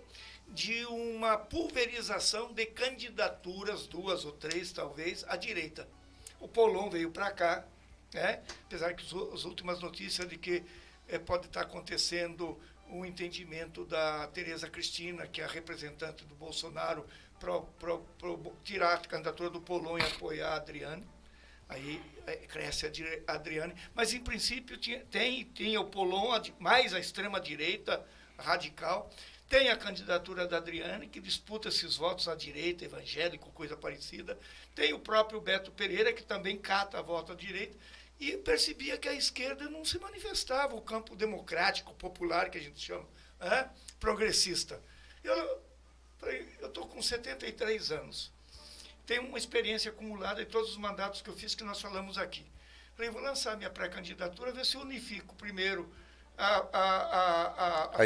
de uma pulverização de candidaturas, 2 ou 3 talvez, à direita. O Polon veio para cá, né? Apesar que as últimas notícias de que pode estar acontecendo um entendimento da Tereza Cristina, que é a representante do Bolsonaro, para tirar a candidatura do Polon e apoiar a Adriane. Aí cresce a Adriane. Mas, em princípio, tem o Polon, mais a extrema-direita radical. Tem a candidatura da Adriane, que disputa esses votos à direita, evangélico, coisa parecida. Tem o próprio Beto Pereira, que também cata a voto à direita. E percebia que a esquerda não se manifestava, o campo democrático, popular, que a gente chama, progressista. Eu estou com 73 anos. Tenho uma experiência acumulada em todos os mandatos que eu fiz, que nós falamos aqui. Falei, vou lançar minha pré-candidatura, ver se unifico primeiro a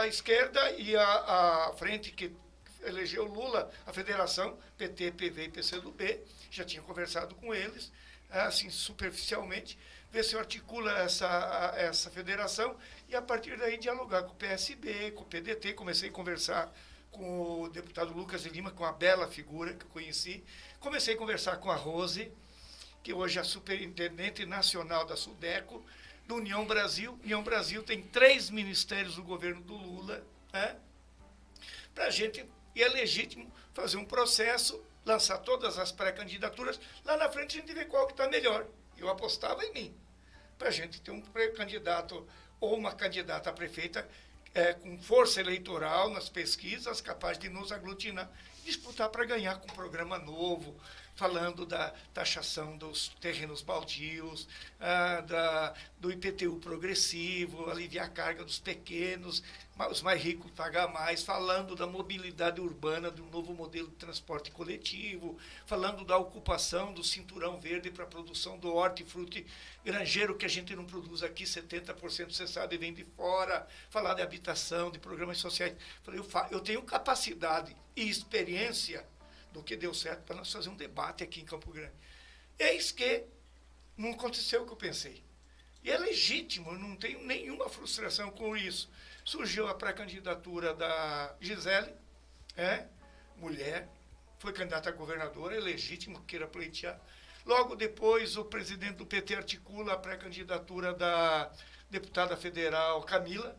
esquerda e a frente que elegeu Lula, a federação, PT, PV e PCdoB. Já tinha conversado com eles, assim, superficialmente, ver se eu articulo essa federação e, a partir daí, dialogar com o PSB, com o PDT. Comecei a conversar com o deputado Lucas de Lima, com a bela figura que eu conheci. Comecei a conversar com a Rose, que hoje é a superintendente nacional da Sudeco, do União Brasil. União Brasil tem 3 ministérios do governo do Lula, para a gente, e é legítimo fazer um processo, lançar todas as pré-candidaturas, lá na frente a gente vê qual que está melhor. Eu apostava em mim, para a gente ter um pré-candidato ou uma candidata a prefeita com força eleitoral nas pesquisas, capaz de nos aglutinar, disputar para ganhar com um programa novo, falando da taxação dos terrenos baldios, do IPTU progressivo, aliviar a carga dos pequenos, os mais ricos pagar mais, falando da mobilidade urbana, do novo modelo de transporte coletivo, falando da ocupação do cinturão verde para a produção do hortifruti granjeiro, que a gente não produz aqui, 70%, você sabe, vem de fora, falar de habitação, de programas sociais. Falei, eu tenho capacidade e experiência do que deu certo para nós fazer um debate aqui em Campo Grande. Eis que não aconteceu o que eu pensei. E é legítimo, eu não tenho nenhuma frustração com isso. Surgiu a pré-candidatura da Gisele, mulher, foi candidata a governadora, é legítimo que queira pleitear. Logo depois, o presidente do PT articula a pré-candidatura da deputada federal Camila,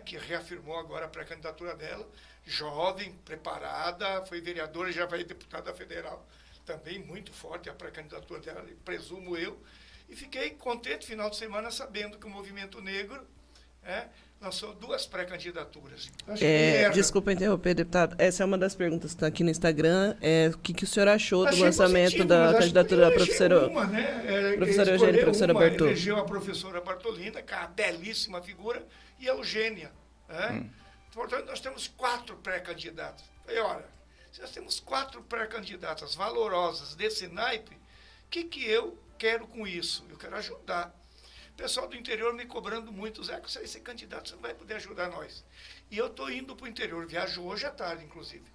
que reafirmou agora a pré-candidatura dela, jovem, preparada, foi vereadora e já vai deputada federal, também muito forte a pré-candidatura dela, presumo eu, e fiquei contente final de semana sabendo que o Movimento Negro lançou 2 pré-candidaturas. Desculpa interromper, deputado. Essa é uma das perguntas que está aqui no Instagram. O que o senhor achou do Achei lançamento positivo, da mas candidatura da acho que professora, uma, né? professora Eugênia e professora Bartô? Elegeu a professora Bartolina, que é uma belíssima figura, e a Eugênia. Portanto, nós temos 4 pré-candidatos. Falei, olha, se nós temos 4 pré-candidatas valorosas desse naipe, o que eu quero com isso? Eu quero ajudar. O pessoal do interior me cobrando muito, Zé, que você vai ser candidato, você não vai poder ajudar nós. E eu estou indo para o interior, viajo hoje à tarde, inclusive.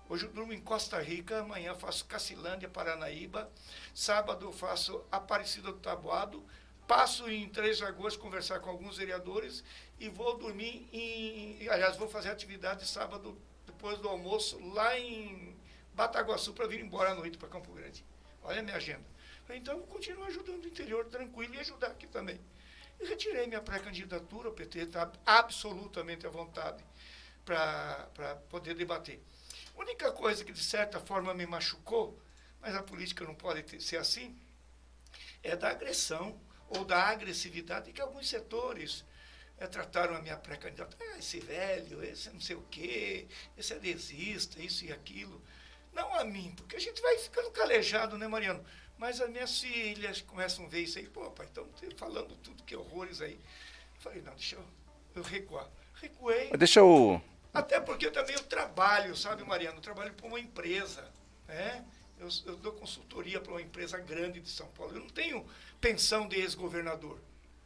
Hoje eu durmo em Costa Rica, amanhã faço Cacilândia, Paranaíba, sábado eu faço Aparecida do Taboado, passo em Três Lagoas conversar com alguns vereadores e vou dormir vou fazer atividade sábado, depois do almoço, lá em Bataguaçu, para vir embora à noite para Campo Grande. Olha a minha agenda. Então, eu vou continuar ajudando o interior tranquilo e ajudar aqui também. Eu retirei minha pré-candidatura, o PT está absolutamente à vontade para poder debater. A única coisa que, de certa forma, me machucou, mas a política não pode ser assim, é da agressão ou da agressividade que alguns setores trataram a minha pré-candidata. Esse velho, esse não sei o quê, esse adesista, isso e aquilo. Não a mim, porque a gente vai ficando calejado, né, Mariano? Mas as minhas filhas começam a ver isso aí. Pô, pai, estão falando tudo, que horrores aí. Eu falei, não, deixa eu recuar. Recuei. Deixa eu... Até porque também eu trabalho, sabe, Mariano? Eu trabalho para uma empresa, né? Eu dou consultoria para uma empresa grande de São Paulo. Eu não tenho pensão de ex-governador.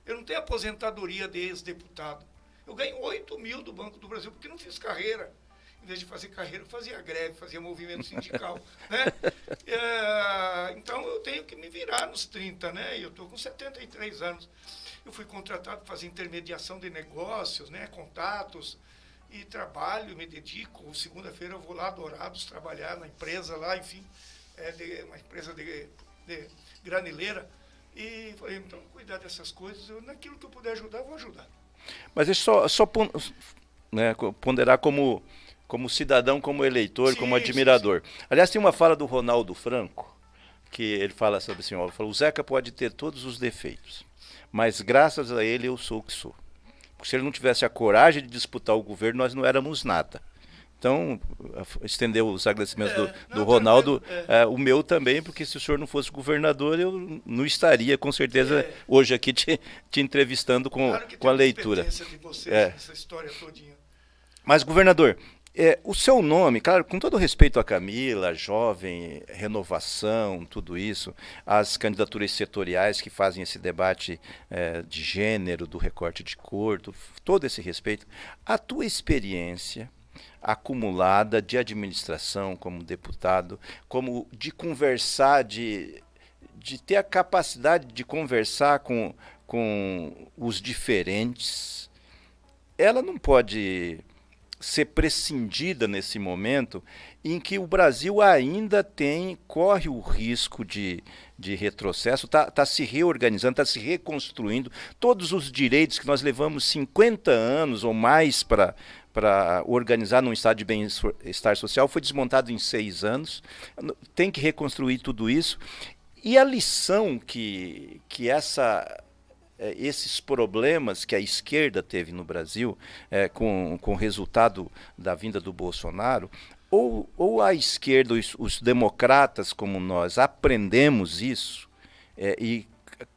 Eu não tenho aposentadoria de ex-deputado. Eu ganho 8 mil do Banco do Brasil porque não fiz carreira. Em vez de fazer carreira, eu fazia greve, fazia movimento sindical, né? Então, eu tenho que me virar nos 30, né? Eu estou com 73 anos. Eu fui contratado para fazer intermediação de negócios, né? Contatos, e trabalho, me dedico. Segunda-feira eu vou lá a Dourados trabalhar na empresa lá, enfim, uma empresa de granileira. E falei, então, cuidar dessas coisas, naquilo que eu puder ajudar, eu vou ajudar. Mas deixa eu só ponderar como cidadão, como eleitor, como admirador. Sim. Aliás, tem uma fala do Ronaldo Franco, que ele fala sobre assim, o Zeca pode ter todos os defeitos, mas graças a ele eu sou o que sou. Porque se ele não tivesse a coragem de disputar o governo, nós não éramos nada. Então, estendeu os agradecimentos do Ronaldo, o meu também, porque se o senhor não fosse governador, eu não estaria, com certeza, hoje aqui te entrevistando com a leitura. De vocês, essa história todinha. Mas, governador, o seu nome, claro, com todo respeito a Camila, a jovem, renovação, tudo isso, as candidaturas setoriais que fazem esse debate de gênero, do recorte de cor, todo esse respeito, a tua experiência acumulada de administração como deputado, como de conversar, de ter a capacidade de conversar com os diferentes, ela não pode ser prescindida nesse momento em que o Brasil ainda corre o risco de retrocesso, está se reorganizando, está se reconstruindo. Todos os direitos que nós levamos 50 anos ou mais para organizar num estado de bem-estar social foi desmontado em 6 anos. Tem que reconstruir tudo isso. E a lição que esses problemas que a esquerda teve no Brasil, com o resultado da vinda do Bolsonaro, ou a esquerda, os democratas como nós, aprendemos isso e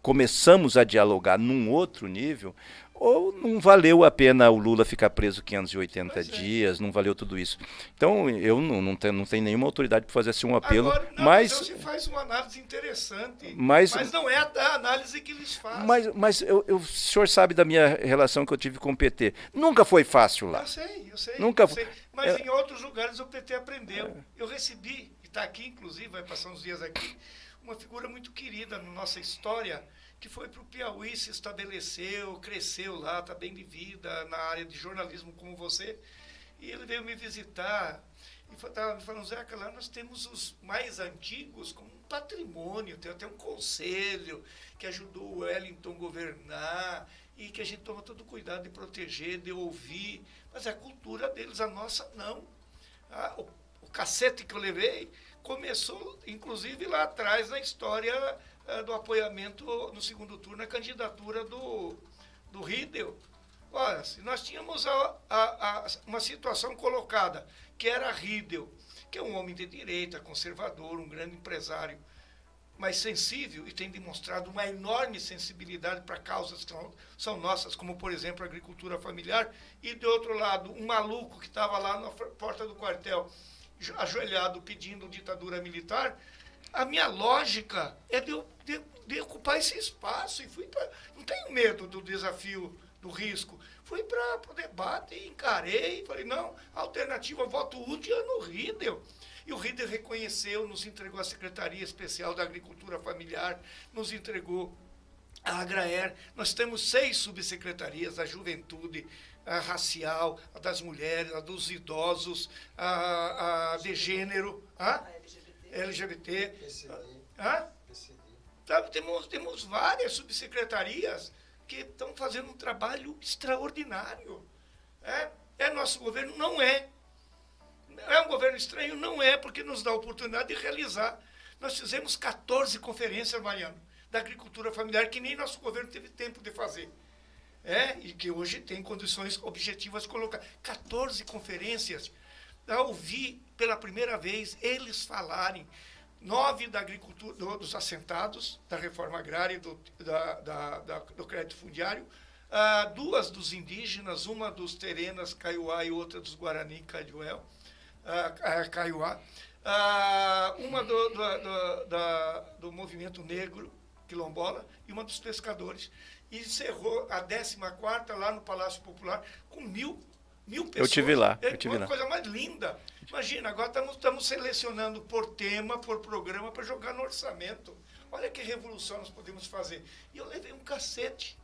começamos a dialogar num outro nível, ou não valeu a pena o Lula ficar preso 580 dias, não valeu tudo isso. Então, eu não tenho nenhuma autoridade para fazer assim um apelo. Agora, mas você faz uma análise interessante, mas não é a análise que eles fazem. Mas o senhor sabe da minha relação que eu tive com o PT. Nunca foi fácil lá. Eu sei. Nunca sei. Mas em outros lugares o PT aprendeu. Eu recebi, e está aqui, inclusive, vai passar uns dias aqui, uma figura muito querida na nossa história, que foi para o Piauí, se estabeleceu, cresceu lá, está bem de vida na área de jornalismo como você, e ele veio me visitar, E estava me falando, Zeca, lá nós temos os mais antigos como um patrimônio, tem até um conselho que ajudou o Wellington a governar e que a gente toma todo cuidado de proteger, de ouvir, mas é a cultura deles, a nossa não. O cacete que eu levei começou, inclusive, lá atrás, na história do apoiamento no segundo turno, a candidatura do Riedel. Olha, se nós tínhamos uma situação colocada, que era Riedel, que é um homem de direita, conservador, um grande empresário, mas sensível e tem demonstrado uma enorme sensibilidade para causas que são nossas, como, por exemplo, a agricultura familiar, e, de outro lado, um maluco que estava lá na porta do quartel, ajoelhado, pedindo ditadura militar. A minha lógica é de ocupar esse espaço, e fui para... Não tenho medo do desafio, do risco. Fui para o debate, encarei, falei, não, a alternativa, voto útil é no Riedel. E o Riedel reconheceu, nos entregou a Secretaria Especial da Agricultura Familiar, nos entregou a Agraer. Nós temos 6 subsecretarias, a juventude, a racial, a das mulheres, a dos idosos, a de gênero, a LGBT. PCD. Sabe, temos várias subsecretarias que estão fazendo um trabalho extraordinário. Nosso governo? Não é. É um governo estranho? Não é, porque nos dá a oportunidade de realizar. Nós fizemos 14 conferências, Mariano, da agricultura familiar, que nem nosso governo teve tempo de fazer. E que hoje tem condições objetivas de colocar. 14 conferências. Eu ouvi pela primeira vez eles falarem, 9 da agricultura, dos assentados, da reforma agrária e do crédito fundiário, 2 dos indígenas, uma dos Terenas, Kaiowá, e outra dos Guarani, Kaiowá, uma do movimento negro, quilombola, e uma dos pescadores. E encerrou a 14ª lá no Palácio Popular com 1.000 pessoas. Eu tive lá. Uma coisa mais linda. Imagina, agora estamos selecionando por tema, por programa, para jogar no orçamento. Olha que revolução nós podemos fazer. E eu levei um cacete.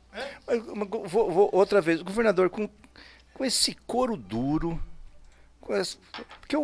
Mas, vou outra vez, governador, com esse couro duro, porque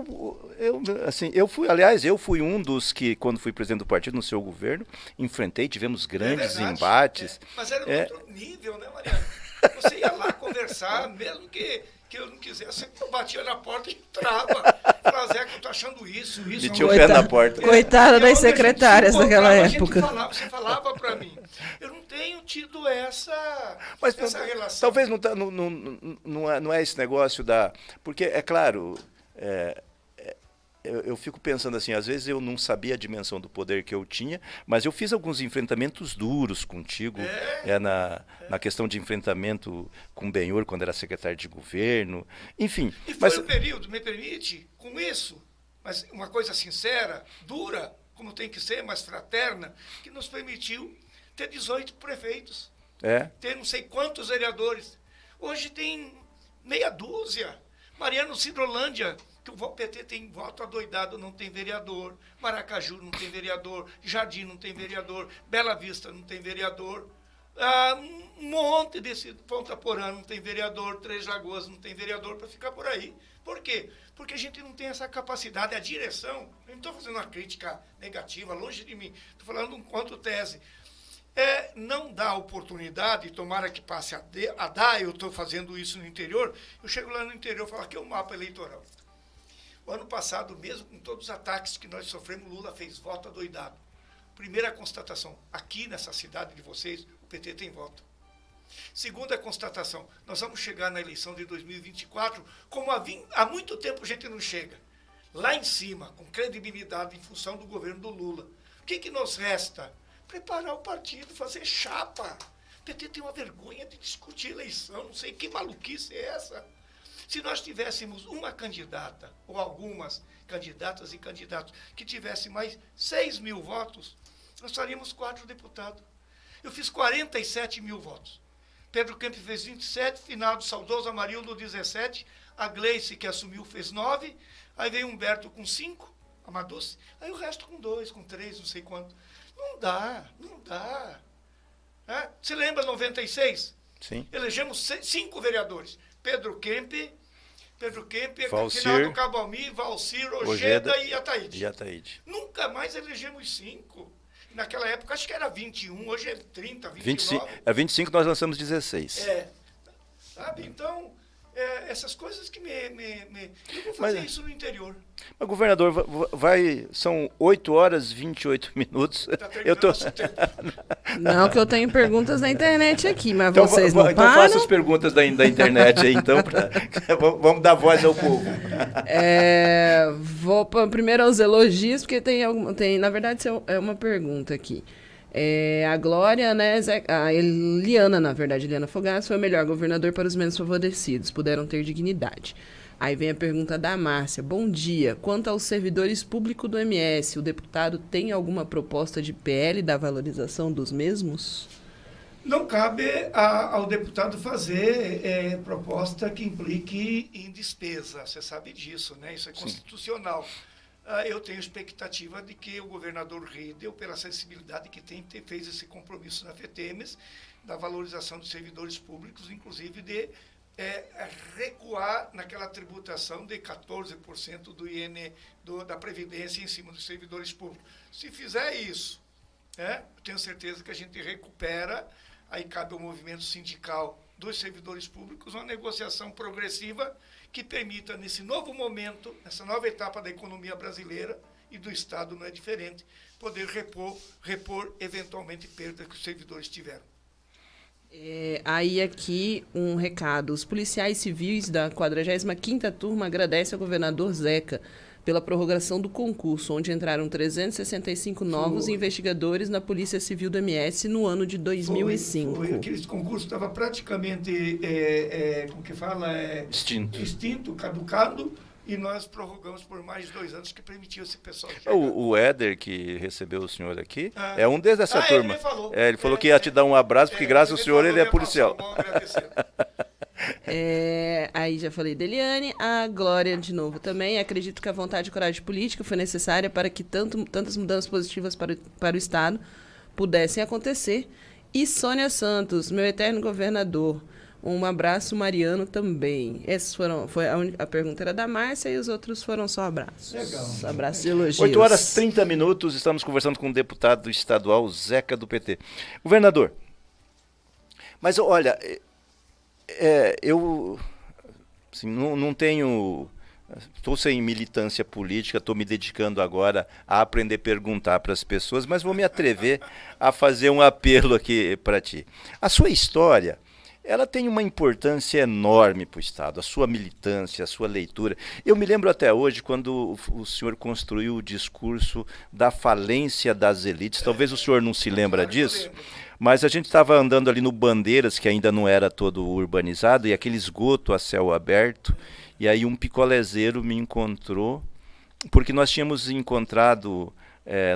eu fui um dos que, quando fui presidente do partido no seu governo, enfrentei, tivemos grandes embates. Mas era outro nível, né, Mariana? Você ia lá conversar, mesmo que eu não quisesse, eu batia na porta e entrava. Falava, Zeca, eu tô achando isso. Metia o pé na porta. Coitada das secretárias daquela época. Você falava para mim. Eu não tenho tido essa relação. Talvez não é esse negócio da... Porque, é claro, eu fico pensando assim, às vezes eu não sabia a dimensão do poder que eu tinha, mas eu fiz alguns enfrentamentos duros contigo, na questão de enfrentamento com o Benhor, quando era secretário de governo, enfim. E foi um período, me permite, com isso, mas uma coisa sincera, dura, como tem que ser, mas fraterna, que nos permitiu ter 18 prefeitos, ter não sei quantos vereadores. Hoje tem meia dúzia. Mariano, Cidrolândia, que o PT tem voto adoidado, não tem vereador. Maracaju não tem vereador. Jardim não tem vereador. Bela Vista não tem vereador. Um monte desse Ponta Porã não tem vereador. Três Lagoas não tem vereador, para ficar por aí. Por quê? Porque a gente não tem essa capacidade. A direção, eu não estou fazendo uma crítica negativa, longe de mim. Estou falando enquanto tese. Não dá oportunidade, tomara que passe a dar, eu estou fazendo isso no interior, eu chego lá no interior e falo, aqui é o mapa eleitoral. O ano passado, mesmo com todos os ataques que nós sofremos, Lula fez voto adoidado. Primeira constatação, aqui nessa cidade de vocês, o PT tem voto. Segunda constatação, nós vamos chegar na eleição de 2024, como há muito tempo a gente não chega. Lá em cima, com credibilidade em função do governo do Lula. O que nos resta? Preparar o partido, fazer chapa. O PT tem uma vergonha de discutir eleição, não sei que maluquice é essa. Se nós tivéssemos uma candidata, ou algumas candidatas e candidatos, que tivessem mais 6.000 votos, nós faríamos 4 deputados. Eu fiz 47 mil votos. Pedro Kemp fez 27, finado saudoso Amarildo 17, a Gleice, que assumiu, fez 9, aí veio Humberto com 5, a Maduce, aí o resto com 2, com 3, não sei quanto. Não dá. Você lembra 96? Sim. Elegemos 5 vereadores. Pedro Kemp, Pedro Kemper, Valcir, Finado Cabalmi, Valcir, Ojeda e Ataíde. Nunca mais elegemos 5. Naquela época acho que era 21, hoje é 30, 29. 25 nós lançamos 16. Sabe? Então, essas coisas que eu vou fazer isso no interior. Mas, governador, são 8 horas e 28 minutos. Tá terminando nosso tempo. Não, que eu tenho perguntas na internet aqui, mas Então, vocês não então param. faça as perguntas da internet aí, então, vamos dar voz ao povo. Vou primeiro aos elogios, porque na verdade, é uma pergunta aqui. A Glória, né, a Eliana Fogaça foi o melhor governador para os menos favorecidos, puderam ter dignidade. Aí vem a pergunta da Márcia. Bom dia. Quanto aos servidores públicos do MS, o deputado tem alguma proposta de PL da valorização dos mesmos? Não cabe ao deputado fazer proposta que implique em despesa. Você sabe disso, né? Isso é constitucional. Eu tenho expectativa de que o governador Riedel, pela sensibilidade que tem, fez esse compromisso na FETEMES, da valorização dos servidores públicos, inclusive de recuar naquela tributação de 14% do IN, da Previdência em cima dos servidores públicos. Se fizer isso, eu tenho certeza que a gente recupera, aí cabe ao movimento sindical dos servidores públicos, uma negociação progressiva que permita, nesse novo momento, nessa nova etapa da economia brasileira, e do Estado não é diferente, poder repor eventualmente perdas que os servidores tiveram. Aí aqui um recado. Os policiais civis da 45ª turma agradecem ao governador Zeca pela prorrogação do concurso, onde entraram 365 novos investigadores na Polícia Civil do MS no ano de 2005. Aquele concurso estava praticamente, como que fala? Extinto, caducado, e nós prorrogamos por mais de 2 anos, que permitiu esse pessoal chegar. O Éder, que recebeu o senhor aqui, é um dessa turma. Ele falou que ia te dar um abraço, porque graças ao senhor ele é policial. Aí já falei da Eliane. A Glória, de novo, também. Acredito que a vontade e coragem política foi necessária para que tantas mudanças positivas para o Estado pudessem acontecer. E Sônia Santos, meu eterno governador. Um abraço, Mariano, também. A pergunta era da Márcia e os outros foram só abraços. Legal. Abraços e elogios. 8 horas e 30 minutos, estamos conversando com o deputado estadual Zeca do PT. Governador, mas olha, eu assim, não tenho... Estou sem militância política, estou me dedicando agora a aprender a perguntar para as pessoas, mas vou me atrever a fazer um apelo aqui para ti. A sua história... ela tem uma importância enorme para o Estado, a sua militância, a sua leitura. Eu me lembro até hoje, quando o senhor construiu o discurso da falência das elites, talvez o senhor não se lembra disso, mas a gente estava andando ali no Bandeiras, que ainda não era todo urbanizado, e aquele esgoto a céu aberto, e aí um picolézeiro me encontrou, porque nós tínhamos encontrado...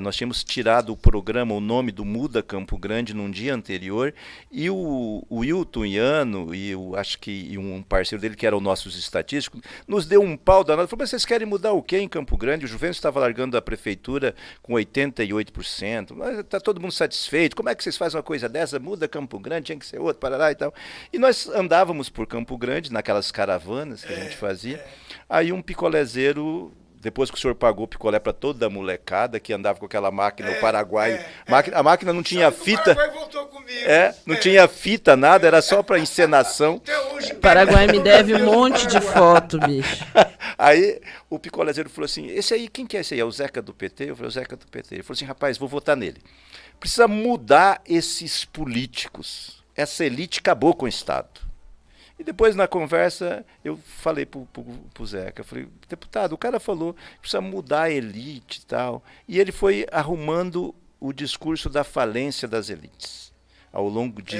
nós tínhamos tirado o programa, o nome do Muda Campo Grande num dia anterior, e o Wilton Iano, e acho que um parceiro dele, que era o nosso estatístico, nos deu um pau danado. Falou, mas vocês querem mudar o quê em Campo Grande? O Juventus estava largando a prefeitura com 88%, está todo mundo satisfeito, como é que vocês fazem uma coisa dessa? Muda Campo Grande, tinha que ser outro, parará e tal. E nós andávamos por Campo Grande, naquelas caravanas que a gente fazia, aí um picolézeiro... Depois que o senhor pagou picolé para toda a molecada que andava com aquela máquina, o Paraguai. A máquina não tinha fita. O Paraguai voltou comigo. Não tinha fita, nada, era só para encenação. Até hoje. Paraguai me deve um monte de foto, bicho. Aí o picolézeiro falou assim, esse aí, quem que é esse aí? É o Zeca do PT? Eu falei, o Zeca do PT. Ele falou assim, rapaz, vou votar nele. Precisa mudar esses políticos. Essa elite acabou com o Estado. E depois, na conversa, eu falei pro Zeca, eu falei, deputado, o cara falou que precisa mudar a elite e tal. E ele foi arrumando o discurso da falência das elites. Ao longo de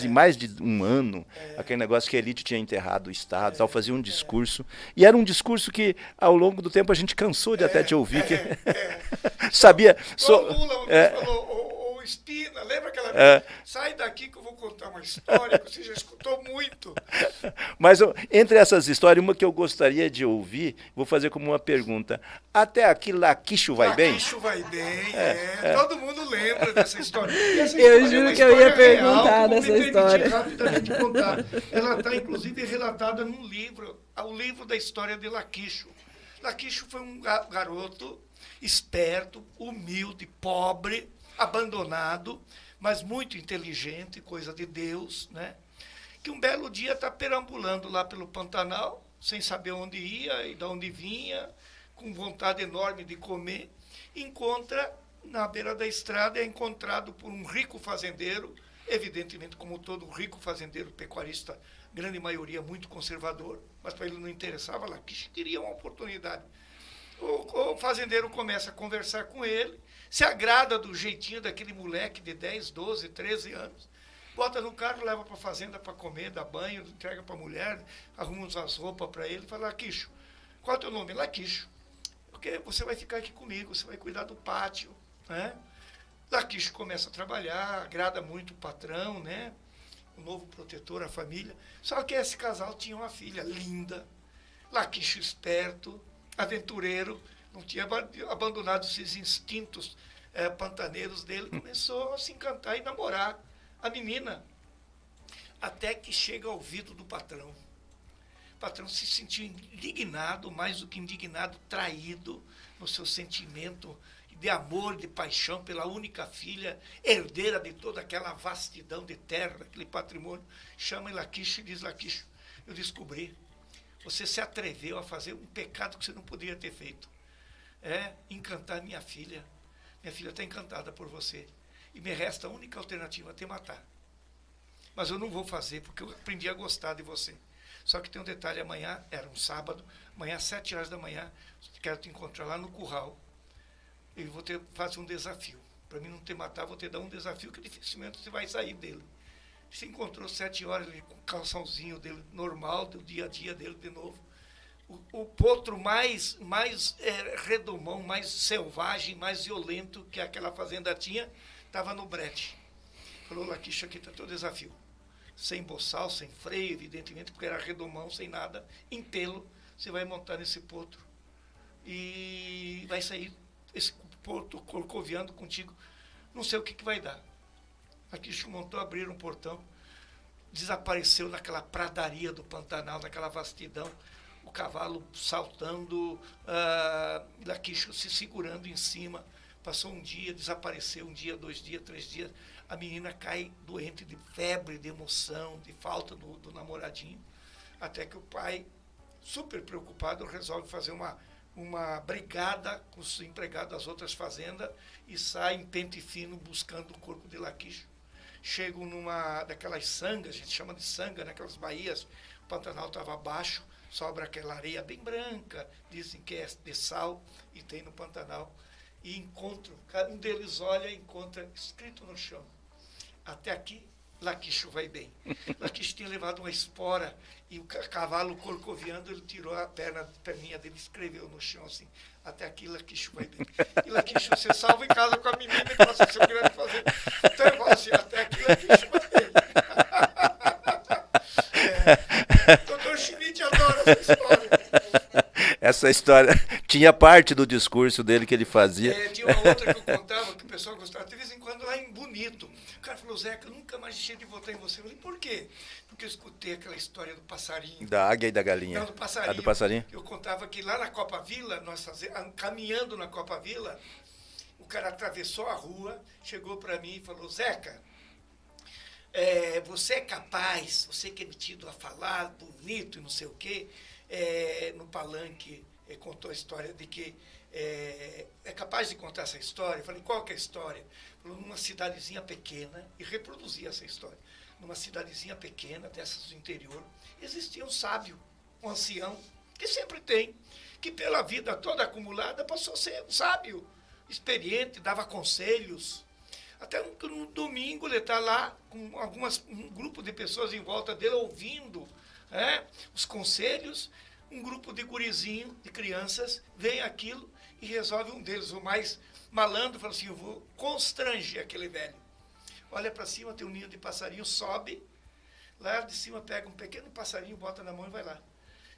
mais de um ano, aquele negócio que a elite tinha enterrado o Estado, tal, fazia um discurso. E era um discurso que, ao longo do tempo, a gente cansou até de ouvir. Sabia? O Lula falou, o Espino Regina, lembra aquela vez? Sai daqui que eu vou contar uma história que você já escutou muito. Mas entre essas histórias, uma que eu gostaria de ouvir, vou fazer como uma pergunta. Até aqui, Laquicho vai bem? Laquicho vai bem, todo mundo lembra dessa história. E essa Eu história é juro uma que eu ia história real, perguntar que eu vou dessa me permitir história. rapidamente contar. Ela está, inclusive, relatada num livro, o livro da história de Laquicho. Laquicho foi um garoto esperto, humilde, pobre, abandonado, mas muito inteligente, coisa de Deus, né? Que um belo dia está perambulando lá pelo Pantanal, sem saber onde ia e de onde vinha, com vontade enorme de comer, encontra, na beira da estrada, é encontrado por um rico fazendeiro, evidentemente, como todo rico fazendeiro pecuarista, grande maioria muito conservador, mas para ele não interessava, lá que queria uma oportunidade. O fazendeiro começa a conversar com ele, se agrada do jeitinho daquele moleque de 10, 12, 13 anos, bota no carro, leva para a fazenda para comer, dá banho, entrega para a mulher, arruma umas roupas para ele, fala, Laquicho, qual é o teu nome? Laquicho. Porque você vai ficar aqui comigo, você vai cuidar do pátio, né? Laquicho começa a trabalhar, agrada muito o patrão, né? O novo protetor, a família. Só que esse casal tinha uma filha linda, Laquicho esperto, aventureiro, não tinha abandonado esses instintos pantaneiros dele, começou a se encantar e namorar a menina, até que chega ao ouvido do patrão. O patrão se sentiu indignado, mais do que indignado, traído no seu sentimento de amor, de paixão pela única filha, herdeira de toda aquela vastidão de terra, daquele patrimônio. Chama Laquicho e diz, Laquicho, eu descobri, você se atreveu a fazer um pecado que você não poderia ter feito. Encantar minha filha. Minha filha está encantada por você. E me resta a única alternativa, te matar. Mas eu não vou fazer, porque eu aprendi a gostar de você. Só que tem um detalhe, amanhã, era um sábado, amanhã às 7 horas da manhã, quero te encontrar lá no curral. E vou fazer um desafio. Para mim não te matar, vou te dar um desafio que dificilmente você vai sair dele. Se encontrou 7 horas, ele, com o calçãozinho dele normal, do dia a dia dele de novo. O potro mais redomão, mais selvagem, mais violento que aquela fazenda tinha, estava no brete. Falou, Laquicho, aqui está teu desafio. Sem boçal, sem freio, evidentemente, porque era redomão, sem nada, em pelo, você vai montar nesse potro e vai sair esse potro corcoviando contigo. Não sei o que vai dar. Laquicho montou, abriram um portão, desapareceu naquela pradaria do Pantanal, naquela vastidão, o cavalo saltando, Laquicho se segurando em cima. Passou um dia, desapareceu, 1 dia, 2 dias, 3 dias. A menina cai doente de febre, de emoção, de falta do namoradinho. Até que o pai, super preocupado, resolve fazer uma brigada com os empregados das outras fazendas e sai em pente fino buscando o corpo de Laquicho. Chegam numa daquelas sangas, a gente chama de sanga, naquelas baías, o Pantanal estava abaixo, sobra aquela areia bem branca, dizem que é de sal, e tem no Pantanal. E encontram, um deles olha e encontra escrito no chão, até aqui, Laquicho vai bem. Laquicho tinha levado uma espora e o cavalo corcoviando, ele tirou a perninha dele e escreveu no chão assim, até aqui Laquicho vai bem. E Laquicho, você salva em casa com a menina e passa o seu grande fazer. Então ele fala assim, até aqui Laquicho vai bem. Dr. Schmidt adora essa história. Essa história tinha parte do discurso dele que ele fazia. Tinha uma outra que eu contava, que o pessoal gostava, de vez em quando lá em Bonito. O cara falou, Zeca, eu nunca mais deixei de votar em você. Eu falei, por quê? Porque eu escutei aquela história do passarinho. Da águia e da galinha. Não, do passarinho. A do passarinho? Eu contava que lá na Copa Vila, caminhando na Copa Vila, o cara atravessou a rua, chegou para mim e falou, Zeca, você é capaz, você que é metido a falar bonito e não sei o quê, no palanque, contou a história de que é capaz de contar essa história. Eu falei, qual que é a história? Falou, numa cidadezinha pequena, e reproduzia essa história. Numa cidadezinha pequena, dessas do interior, existia um sábio, um ancião, que sempre tem, que pela vida toda acumulada passou a ser um sábio, experiente, dava conselhos. Até no domingo ele está lá com um grupo de pessoas em volta dele ouvindo os conselhos. Um grupo de gurizinho, de crianças, vem aquilo e resolve um deles, o mais malandro, fala assim, eu vou constranger aquele velho. olha para cima, tem um ninho de passarinho, sobe, lá de cima pega um pequeno passarinho, bota na mão e vai lá.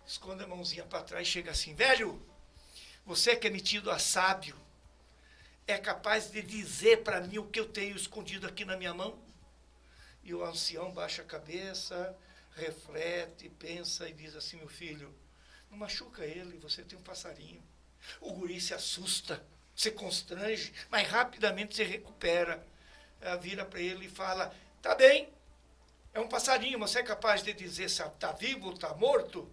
Esconde a mãozinha para trás e chega assim, velho, você que é metido a sábio, é capaz de dizer para mim o que eu tenho escondido aqui na minha mão? E o ancião baixa a cabeça, reflete, pensa e diz assim, meu filho, não machuca ele, você tem um passarinho. O guri se assusta, se constrange, mas rapidamente se recupera. Ela vira para ele e fala, tá bem, é um passarinho, você é capaz de dizer se está vivo ou está morto?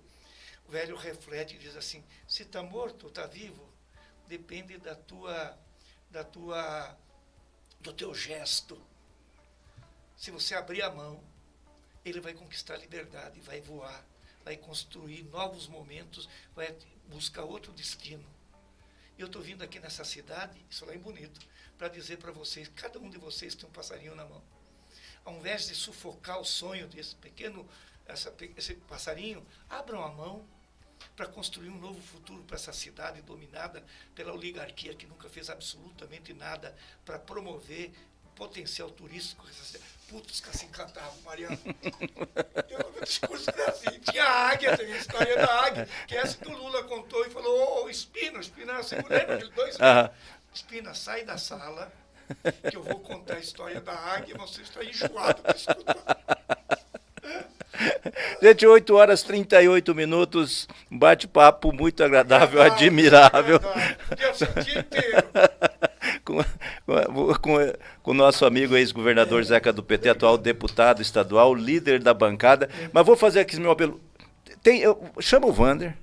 O velho reflete e diz assim, se está morto ou está vivo, depende do teu gesto. Se você abrir a mão, ele vai conquistar a liberdade, vai voar, vai construir novos momentos, vai buscar outro destino. Eu estou vindo aqui nessa cidade, isso lá é bonito, para dizer para vocês, cada um de vocês tem um passarinho na mão. Ao invés de sufocar o sonho desse esse passarinho, abram a mão para construir um novo futuro para essa cidade dominada pela oligarquia que nunca fez absolutamente nada para promover o potencial turístico. Putz, que se encantavam, Mariana. O discurso era assim, tinha a águia, tem a história da águia, que é essa que o Lula contou e falou, ô, Espina era segurando aqueles dois. Espina, sai da sala, que eu vou contar a história da águia, você está enjoado para escutar. Gente, 8h38, um bate-papo muito agradável, admirável. Podia ser o dia inteiro. Com o nosso amigo ex-governador Zeca do PT, atual deputado estadual, líder da bancada. Mas vou fazer aqui meu apelo. Chama o Wander,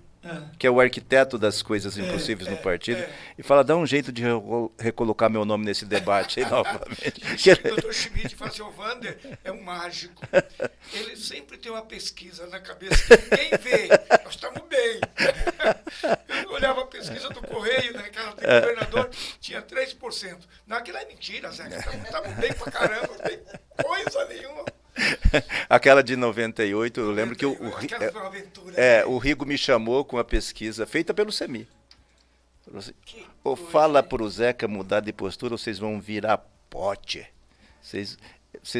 que é o arquiteto das coisas impossíveis no partido, e fala, dá um jeito de recolocar meu nome nesse debate aí novamente. O Dr. Schmidt fala assim, o Wander é um mágico. Ele sempre tem uma pesquisa na cabeça que ninguém vê. Nós estamos bem. Eu olhava a pesquisa do Correio, né, cara, do governador, tinha 3%. Não, aquilo é mentira, Zé. Estamos bem pra caramba, não tem coisa nenhuma. Aquela de 98, eu lembro que o Rigo me chamou com a pesquisa feita pelo CEMI. Falou assim, fala pro Zeca mudar de postura, vocês vão virar pote. Vocês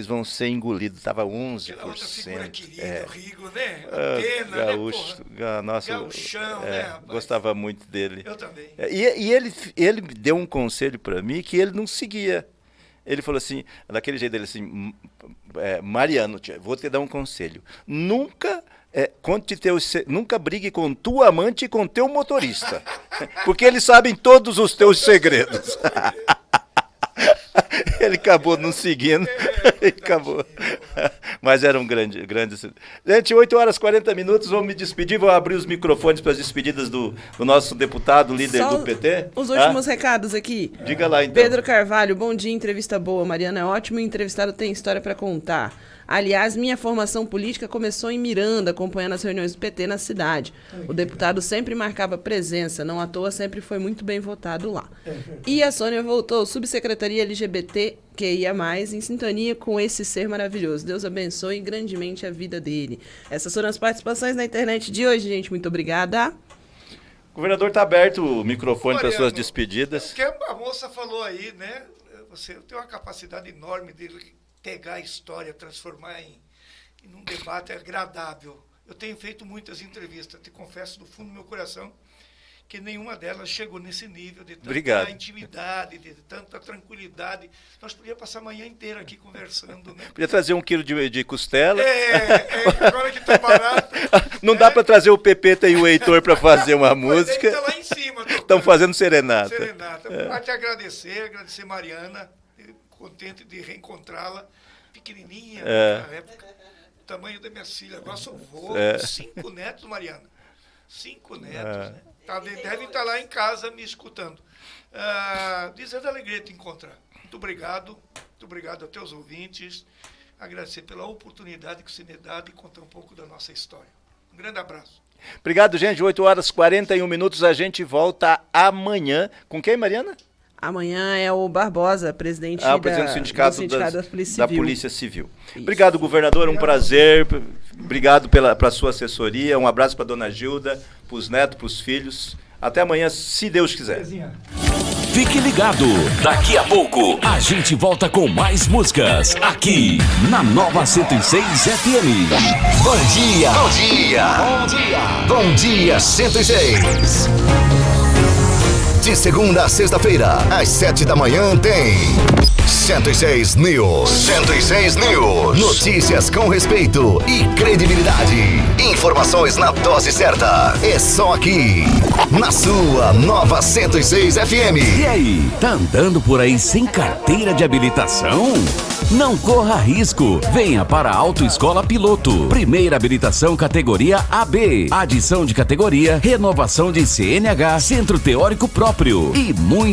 vão ser engolidos. Estava 11%. Aquela outra figura querida, o Rigo, né? Pena, gaúcho, né, nossa, gauchão, né, rapaz? Gostava muito dele. Eu também. E ele deu um conselho para mim que ele não seguia. Ele falou assim, daquele jeito dele assim, Mariano, vou te dar um conselho. Nunca brigue com tua amante e com teu motorista, porque eles sabem todos os teus segredos. Ele acabou não seguindo. Acabou. Mas era um grande. Gente, 8h40, vamos me despedir. Vou abrir os microfones para as despedidas do nosso deputado, líder do PT. Os últimos recados aqui. Diga lá, então. Pedro Carvalho, bom dia, entrevista boa. Mariana é ótimo e o entrevistado tem história para contar. Aliás, minha formação política começou em Miranda, acompanhando as reuniões do PT na cidade. O deputado sempre marcava presença, não à toa sempre foi muito bem votado lá. E a Sônia voltou, subsecretaria LGBTQIA+, em sintonia com esse ser maravilhoso. Deus abençoe grandemente a vida dele. Essas foram as participações na internet de hoje, gente. Muito obrigada. Governador, está aberto o microfone para suas despedidas. O que a moça falou aí, né? Você tem uma capacidade enorme de pegar a história, transformar em um debate agradável. Eu tenho feito muitas entrevistas, te confesso do fundo do meu coração que nenhuma delas chegou nesse nível de tanta intimidade, de tanta tranquilidade. Nós podíamos passar a manhã inteira aqui conversando, né? Podia trazer 1 quilo de costela. Agora que está barato. Não dá para trazer o Pepeta e o Heitor para fazer uma música. Está lá em cima. Estão fazendo serenata. Para te agradecer Mariana, contente de reencontrá-la, pequenininha, na época, o tamanho da minha filha. Agora sou vô, 5 netos, Mariana. 5 netos, né? Devem estar lá em casa me escutando. Dizer da alegria de te encontrar. Muito obrigado a teus ouvintes. Agradecer pela oportunidade que você me dá de contar um pouco da nossa história. Um grande abraço. Obrigado, gente. 8h41, a gente volta amanhã. Com quem, Mariana? Amanhã é o Barbosa, presidente do Sindicato da Polícia Civil. Isso. Obrigado, governador, um prazer. Obrigado pela sua assessoria. Um abraço para a dona Gilda, para os netos, para os filhos. Até amanhã, se Deus quiser. Fique ligado, daqui a pouco a gente volta com mais músicas aqui na Nova 106 FM. Bom dia! Bom dia! Bom dia! Bom dia 106. De segunda a sexta-feira, às 7 da manhã tem 106 News. 106 News. Notícias com respeito e credibilidade. Informações na dose certa. É só aqui, na sua Nova 106 FM. E aí, tá andando por aí sem carteira de habilitação? Não corra risco. Venha para a Autoescola Piloto. Primeira habilitação categoria AB. Adição de categoria, renovação de CNH, centro teórico próprio e muito